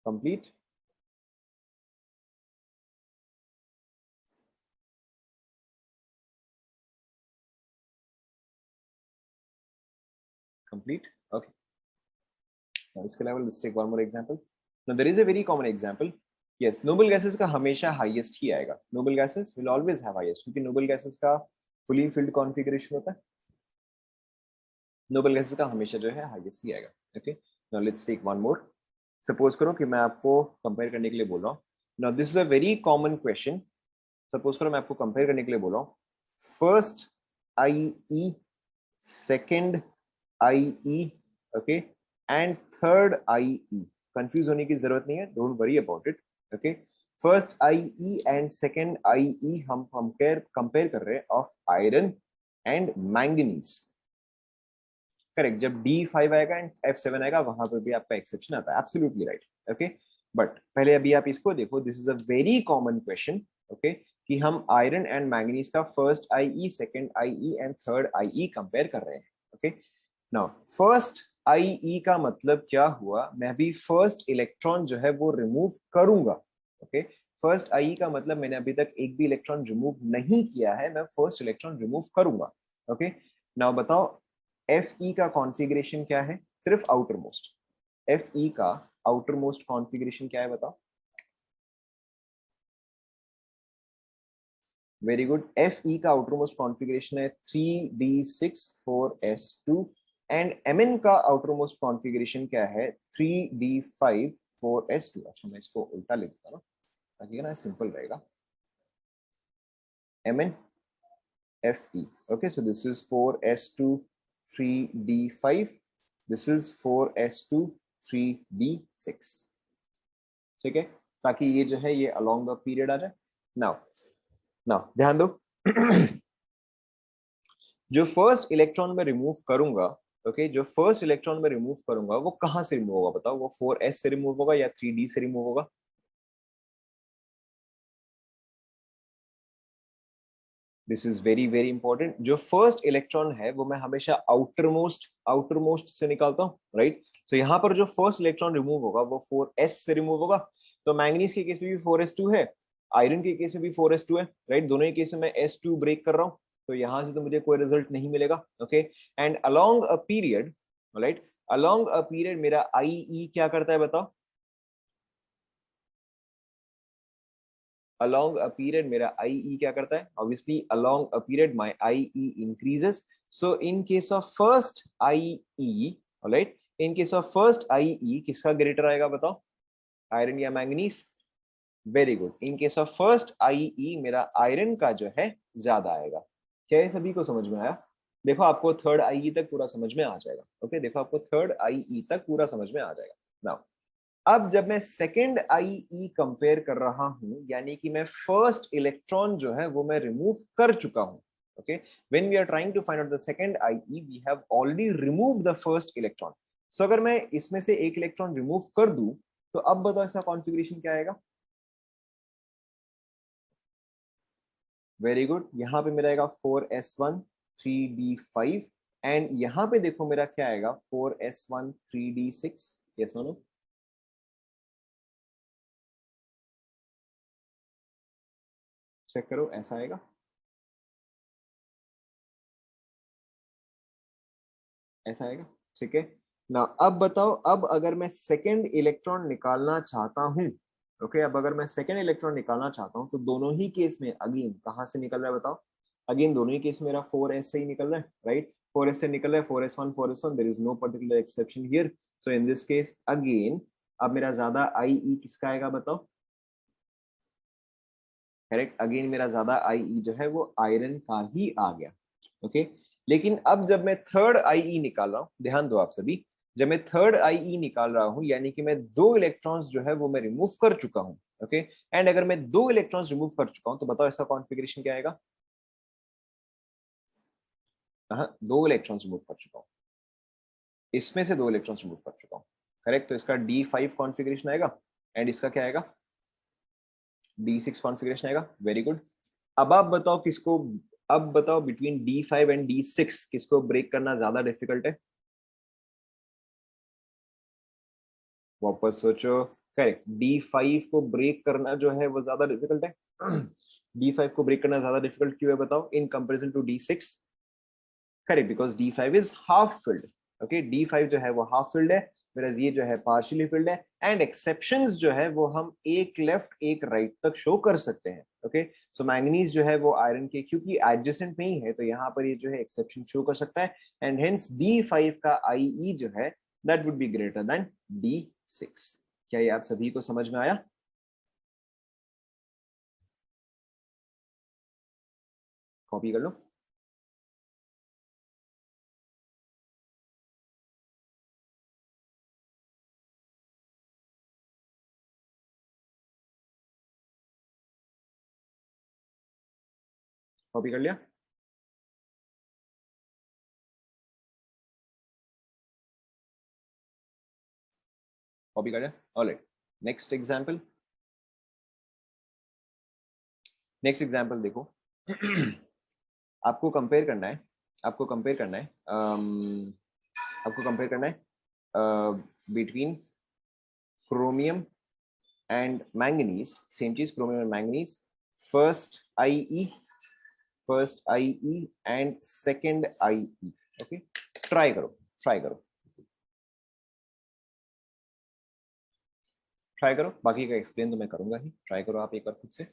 कंप्लीट? Complete, okay. Now, इसके अलावा let's take one more example. Now there is a very common example. Yes, noble gases का हमेशा highest ही आएगा। Noble gases will always have highest, क्योंकि noble gases का fully filled configuration होता है। noble gases का हमेशा जो है highest ही आएगा। Okay. Now let's take one more. Suppose करो कि मैं आपको compare करने के लिए बोल रहा हूँ। Now this is a very common question. Suppose करो मैं आपको compare करने के लिए बोल रहा हूँ। First IE, second IE, okay, and third IE। Confuse होने की जरूरत नहीं है, don't worry about it. Okay, first IE and second IE हम कंपेयर कर रहे हैं of iron and manganese. Correct, जब D5 आएगा एंड F7 आएगा वहां पर भी आपका एक्सेप्शन आता है। Absolutely right. ओके, बट पहले अभी आप इसको देखो, this is a very common question. Okay, कि हम आयरन एंड मैंगनीज का first IE, second IE and third IE compare कर रहे हैं। ओके, नाउ फर्स्ट IE का मतलब क्या हुआ? मैं भी फर्स्ट इलेक्ट्रॉन जो है वो रिमूव करूंगा। ओके, फर्स्ट IE का मतलब मैंने अभी तक एक भी इलेक्ट्रॉन रिमूव नहीं किया है, मैं फर्स्ट इलेक्ट्रॉन रिमूव करूंगा। ओके, नाउ बताओ Fe का कॉन्फ़िगरेशन क्या है? सिर्फ आउटर मोस्ट। Fe का आउटर मोस्ट कॉन्फ़िगरेशन क्या है बताओ? वेरी गुड, Fe का आउटर मोस्ट कॉन्फ़िगरेशन है 3d6 4s2 एंड Mn का आउटर मोस्ट कॉन्फ़िगरेशन क्या है? 3d5 4s2। अच्छा मैं इसको उल्टा लिख देता हूँ ताकि ना सिंपल रहेगा। Mn Fe, okay, so this is 4s2 3d5, this is 4s2 3d6। ठीक है, ताकि ये जो है ये अलोंग द पीरियड आ जाए। नाउ नाउ ध्यान दो जो फर्स्ट इलेक्ट्रॉन में रिमूव करूंगा, ओके, जो फर्स्ट इलेक्ट्रॉन में रिमूव करूंगा वो कहां से रिमूव होगा बताओ? वो 4s से रिमूव होगा या 3d से रिमूव होगा? This is very very important. जो फर्स्ट इलेक्ट्रॉन है वो मैं हमेशा आउटर मोस्ट से निकालता हूँ, राइट। सो यहाँ पर जो फर्स्ट इलेक्ट्रॉन रिमूव होगा वो 4s से रिमूव होगा। तो मैंगनीज के केस में भी 4s2 है, आयरन के केस में भी 4s2 है, राइट। दोनों ही केस में मैं S2 ब्रेक कर रहा हूँ, तो यहाँ से तो मुझे कोई रिजल्ट नहीं मिलेगा। Okay, and along a period, right, along a period मेरा IE क्या करता है बताओ? along a period मेरा IE क्या करता है? Obviously along a period my IE increases. So in case of first IE, alright, in case of first IE किसका ग्रेटर आएगा बताओ? आयरन या manganese? Very good, in case of first IE मेरा iron का जो है ज्यादा आएगा। क्या ये सभी को समझ में आया? देखो आपको थर्ड IE तक पूरा समझ में आ जाएगा। ओके, देखो आपको थर्ड IE तक पूरा समझ में आ जाएगा। नाउ अब जब मैं सेकेंड IE कंपेयर कर रहा हूं, यानी कि मैं फर्स्ट इलेक्ट्रॉन जो है वो मैं रिमूव कर चुका हूं। Okay, when we are trying to find out the second IE we have already remove the first electron. So अगर मैं इसमें से एक इलेक्ट्रॉन रिमूव कर दूं तो अब बताओ इसका कॉन्फ़िगरेशन क्या आएगा? वेरी गुड, यहां पे मेरा आएगा 4s1 3d5 एंड यहाँ पे देखो मेरा क्या आएगा 4s1 3d6, yes no? Check करो, ऐसा आएगा। ऐसा आएगा, ठीक है ना? अब बताओ, अब अगर मैं सेकेंड इलेक्ट्रॉन निकालना चाहता हूं, ओके, अब अगर मैं सेकेंड इलेक्ट्रॉन निकालना चाहता हूं तो दोनों ही केस में अगेन कहां से निकल रहा है बताओ? अगेन दोनों ही केस मेरा 4s से ही निकल रहा है, राइट? 4s से निकल रहा है, 4s1 there is no particular exception here. So in this case again अब मेरा ज्यादा IE किसका आएगा बताओ? करेक्ट, अगेन मेरा ज्यादा IE जो है वो आयरन का ही आ गया, ओके। लेकिन अब जब मैं थर्ड IE निकाल रहा हूं, ध्यान दो आप सभी, जब मैं थर्ड IE निकाल रहा हूं यानी कि मैं 2 इलेक्ट्रॉन्स जो है वो मैं रिमूव कर चुका हूं, ओके। एंड अगर मैं 2 इलेक्ट्रॉन्स रिमूव कर चुका हूं तो बताओ इसका कॉन्फ़िगरेशन क्या आएगा? हाँ, 2 इलेक्ट्रॉन्स रिमूव कर चुका हूं, इसमें से 2 इलेक्ट्रॉन्स रिमूव कर चुका हूं, करेक्ट। तो इसका D5 कॉन्फ़िगरेशन आएगा एंड इसका क्या आएगा? D6 कॉन्फ़िगरेशन आएगा, वेरी गुड। अब आप बताओ किसको, अब बताओ बिटवीन D5 एंड D6 किसको ब्रेक करना ज्यादा डिफिकल्ट है? वापस सोचो, करेक्ट, D5 को ब्रेक करना जो है वो ज्यादा डिफिकल्ट है। D5 को ब्रेक करना ज्यादा डिफिकल्ट क्यों है बताओ in comparison to D6? Correct, because D5 is half filled, okay. D5 जो है वो हाफ फिल्ड है, whereas ये जो है पार्शियली फिल्ड है। एंड एक्सेप्शंस जो है वो हम एक लेफ्ट एक राइट तक शो कर सकते हैं, ओके। सो मैंगनीज जो है वो आयरन के क्योंकि एडजेसेंट नहीं है तो यहाँ पर ये जो है एक्सेप्शन शो कर सकता है, एंड हेंस D5 का IE जो है that would be greater than D6। क्या ये आप सभी को समझ में आया? कॉपी कर लो। कॉपी कर लिया? कॉपी कर लिया, alright. Next example, next example देखो। आपको कंपेयर करना है, आपको कंपेयर करना है, आपको कंपेयर करना है between chromium and manganese, same चीज, chromium and manganese, first IE, first IE and second IE, okay. Try करो, ट्राई करो, ट्राई करो, बाकी का एक्सप्लेन तो मैं करूंगा ही, ट्राई करो आप एक बार खुद से।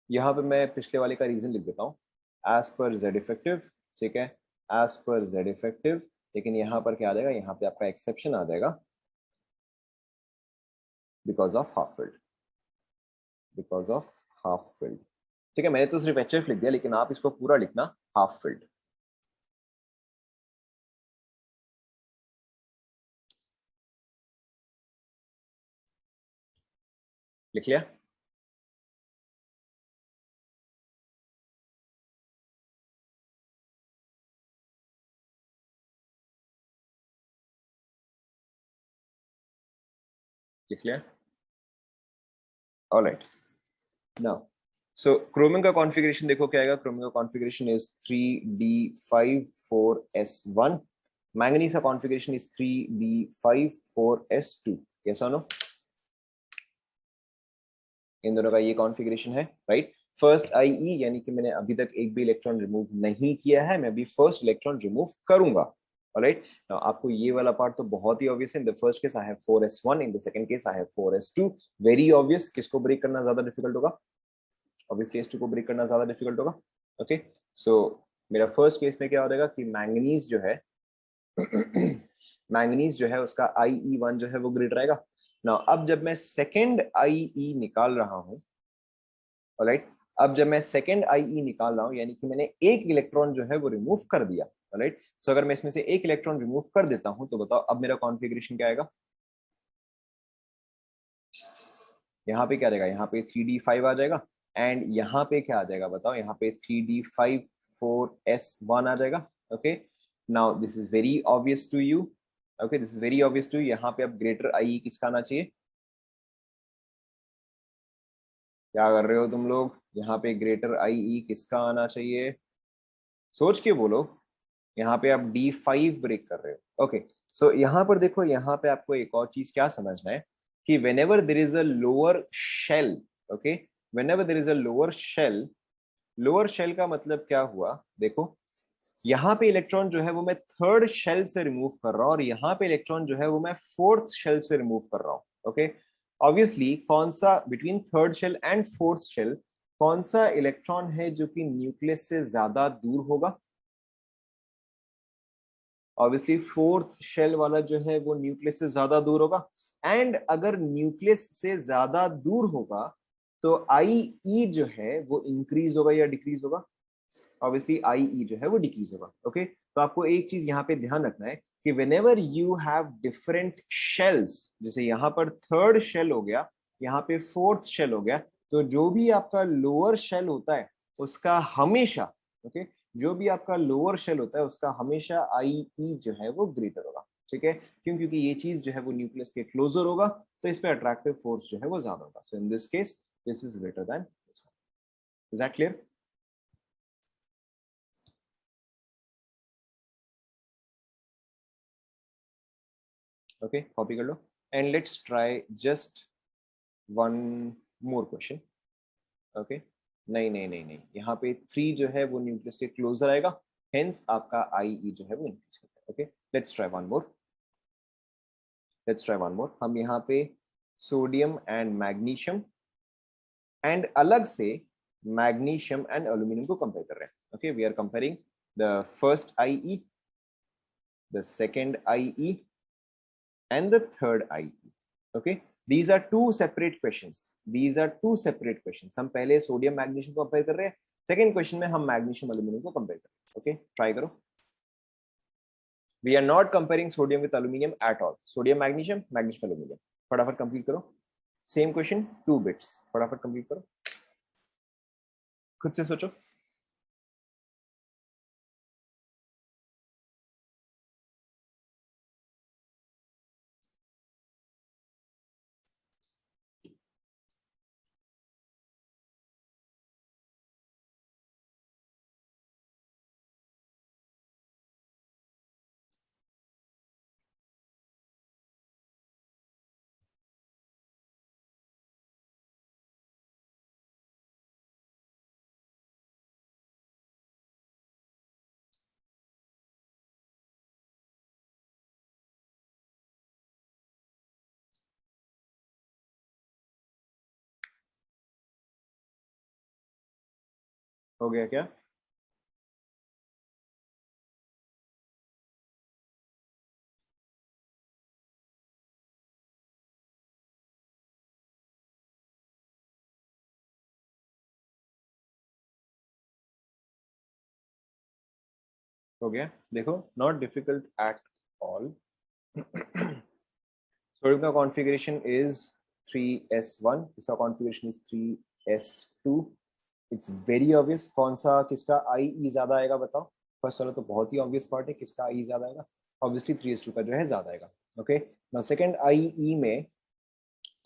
यहाँ पे मैं पिछले वाले का रीजन लिख देता हूँ, एज पर जेड इफेक्टिव, ठीक है, एज पर जेड इफेक्टिव। लेकिन यहाँ पर क्या आ जाएगा, यहाँ पे आपका एक्सेप्शन आ जाएगा because of half filled, because of half filled, ठीक है। मैंने तो सिर्फ HF लिख दिया लेकिन आप इसको पूरा लिखना हाफ फिल्ड। लिख लिया? लिख लिया, ऑलराइट। नाउ सो क्रोमियम का कॉन्फ़िगरेशन देखो क्या आएगा, क्रोमियम का configuration is 3d5 4s1, manganese का configuration is 3d5 4s2, yes और नो? इन दोनों का ये कॉन्फ़िगरेशन है, राइट। फर्स्ट IE यानी कि मैंने अभी तक एक भी इलेक्ट्रॉन रिमूव नहीं किया है, मैं अभी फर्स्ट इलेक्ट्रॉन रिमूव करूंगा, ऑलराइट। नाउ आपको ये वाला पार्ट तो बहुत ही ऑब्वियस है, in the first case I have 4s1, in the second case I have 4s2, very obvious. किसको ब्रेक करना ज्यादा डिफिकल्ट होगा? ऑब्वियसली S2 को ब्रेक करना ज्यादा डिफिकल्ट होगा, ओके। सो मेरा फर्स्ट केस में क्या हो जाएगा कि मैंगनीज जो है मैंगनीज जो है उसका IE1 जो है वो ग्रेटर रहेगा ना। अब जब मैं सेकेंड IE निकाल रहा हूं, ऑलराइट, अब जब मैं सेकेंड IE निकाल रहा हूं यानी कि मैंने एक इलेक्ट्रॉन जो है वो रिमूव कर दिया, ऑलराइट। सो अगर मैं इसमें से एक इलेक्ट्रॉन रिमूव कर देता हूं तो बताओ अब मेरा कॉन्फ़िगरेशन क्या आएगा? यहाँ पे क्या रहेगा, यहाँ पे 3d5 आ जाएगा, एंड यहाँ पे क्या आ जाएगा बताओ, यहाँ पे 3d5 4s1 आ जाएगा। Okay, now this is very obvious to you. Okay, this is very obvious to you. यहाँ पे अब ग्रेटर आई किसका आना चाहिए? क्या कर रहे हो तुम लोग? यहाँ पे ग्रेटर आई किसका आना चाहिए? सोच के बोलो। यहाँ पे आप D5 ब्रेक कर रहे हो। ओके, सो यहाँ पर देखो, यहाँ पे आपको एक और चीज क्या समझना है कि whenever there is a lower shell, okay, whenever there is a lower shell, lower shell का मतलब क्या हुआ? देखो, यहाँ पे इलेक्ट्रॉन जो है वो मैं थर्ड शेल से रिमूव कर रहा हूँ, और यहाँ पे इलेक्ट्रॉन जो है वो मैं फोर्थ शेल से रिमूव कर रहा हूँ। ओके, ऑब्वियसली कौन सा between third shell and fourth shell कौन सा इलेक्ट्रॉन है जो कि न्यूक्लियस से ज्यादा दूर होगा? ऑब्वियसली फोर्थ शेल वाला जो है वो न्यूक्लियस से ज्यादा दूर होगा। एंड अगर न्यूक्लियस से ज्यादा दूर होगा तो आई ई जो है वो इंक्रीज होगा या डिक्रीज होगा? ऑब्वियसली आई ई जो है वो डिक्रीज होगा। ओके, तो आपको एक चीज यहाँ पे ध्यान रखना है कि whenever you have different shells, जैसे यहाँ पर थर्ड शेल हो गया, यहाँ पे फोर्थ शेल हो गया, तो जो भी आपका लोअर शेल होता है उसका हमेशा, ओके, जो भी आपका लोअर शेल होता है उसका हमेशा आई ई जो है वो ग्रेटर होगा। ठीक है, क्यों? क्योंकि ये चीज जो है वो न्यूक्लियस के क्लोजर होगा, तो इस पे अट्रैक्टिव फोर्स जो है वो ज्यादा होगा। So in this case this is greater than this one. Is that clear? Okay, copy कर लो and let's try just one more question. Okay, नहीं नहीं नहीं नहीं, यहाँ पे 3 जो है वो न्यूक्लियस के क्लोजर आएगा, हेंस आपका आई ई जो है वो इंक्रीज करता है। Okay, let's try one more, let's try one more. हम यहाँ पे सोडियम एंड मैग्नीशियम एंड अलग से मैग्नीशियम एंड एल्यूमिनियम को कंपेयर कर रहे हैं। Okay, we are comparing the first I E, the second I E and the third IE. Okay, these are two separate questions. These are two separate questions. हम पहले sodium magnesium को compare कर रहे हैं, second question में हम magnesium aluminium को compare कर रहे हैं। ओके, ट्राई करो। We are not comparing sodium with aluminium at all. Sodium magnesium, magnesium aluminium. फटाफट कंप्लीट करो। सेम क्वेश्चन, 2 बिट्स, फटाफट कंप्लीट करो, खुद से सोचो। हो गया क्या? हो गया, देखो, not difficult at all. Sodium का कॉन्फ़िगरेशन इज 3s1, इसका configuration is 3s2। It's very obvious, कौन सा किसका आई ई ज्यादा आएगा बताओ? फर्स्ट वाला तो बहुत ही ऑब्वियस पार्ट है, किसका आई ज्यादा आएगा? ऑब्वियसली 3s2 का जो है ज्यादा आएगा। ओके, नाउ सेकंड आई ई में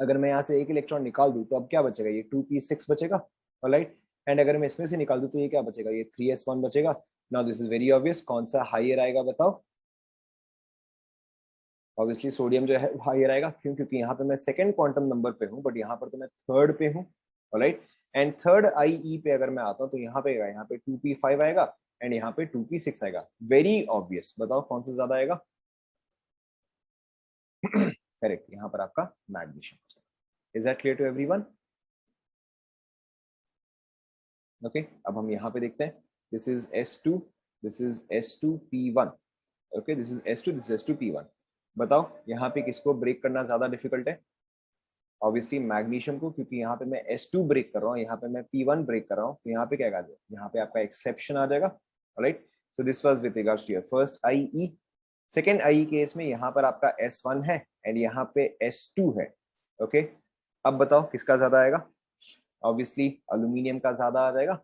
अगर मैं यहाँ से एक इलेक्ट्रॉन निकाल दूं तो अब क्या बचेगा? ये 2p6 बचेगा। ऑलराइट, एंड अगर मैं इसमें से निकाल दूं तो ये क्या बचेगा? ये 3s1 बचेगा। Now this is very obvious, कौन सा हाइयर आएगा बताओ? ऑब्वियसली सोडियम जो है हाइयर आएगा। क्यों? क्योंकि यहाँ पे मैं सेकंड क्वांटम नंबर पे हूँ, बट यहाँ पर तो मैं थर्ड पे हूँ। ऑलराइट, एंड थर्ड आई ई पे अगर मैं आता हूँ तो यहाँ पे 2p5 आएगा एंड यहाँ पे 2p6 आएगा। वेरी ऑब्वियस, बताओ कौन सा ज्यादा आएगा? करेक्ट, यहाँ पर आपका magnesium. Is that clear to everyone? Okay, अब हम यहाँ पे देखते हैं। This is S2, this is S2p1। Okay, this is S2, this is S2p1। बताओ यहाँ पे किसको ब्रेक करना ज्यादा डिफिकल्ट है? ऑब्वियसली मैग्नीशियम को, क्योंकि यहाँ पे मैं S2 ब्रेक कर रहा हूँ, यहाँ पे मैं P1 ब्रेक कर रहा हूँ, तो यहाँ पे क्या आ जाएगा? यहाँ पे आपका एक्सेप्शन आ जाएगा। Alright, so this was with regards to your first IE। Second IE case में यहाँ पर आपका S1 है एंड यहाँ पे S2 है। ओके, अब बताओ किसका ज्यादा आएगा? obviously aluminium का ज्यादा आ जाएगा.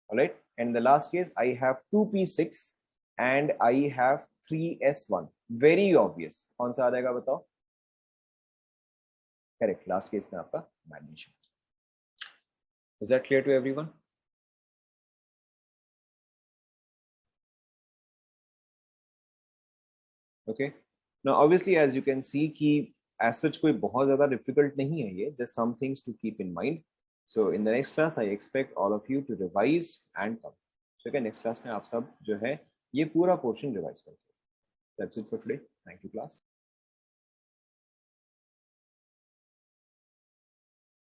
Alright, and the last case I have 2p6 and I have 3s1. Very obvious. कौन सा आ जाएगा बताओ? Correct. Last case में आपका magnesium. Is that clear to everyone? Okay. Now obviously as you can see कि as such कोई बहुत ज़्यादा difficult नहीं है ये. Just some things to keep in mind. So in the next class I expect all of you to revise and come. So okay, next class में आप सब जो है ये पूरा portion revise करते हैं. That's it for today. Thank you class.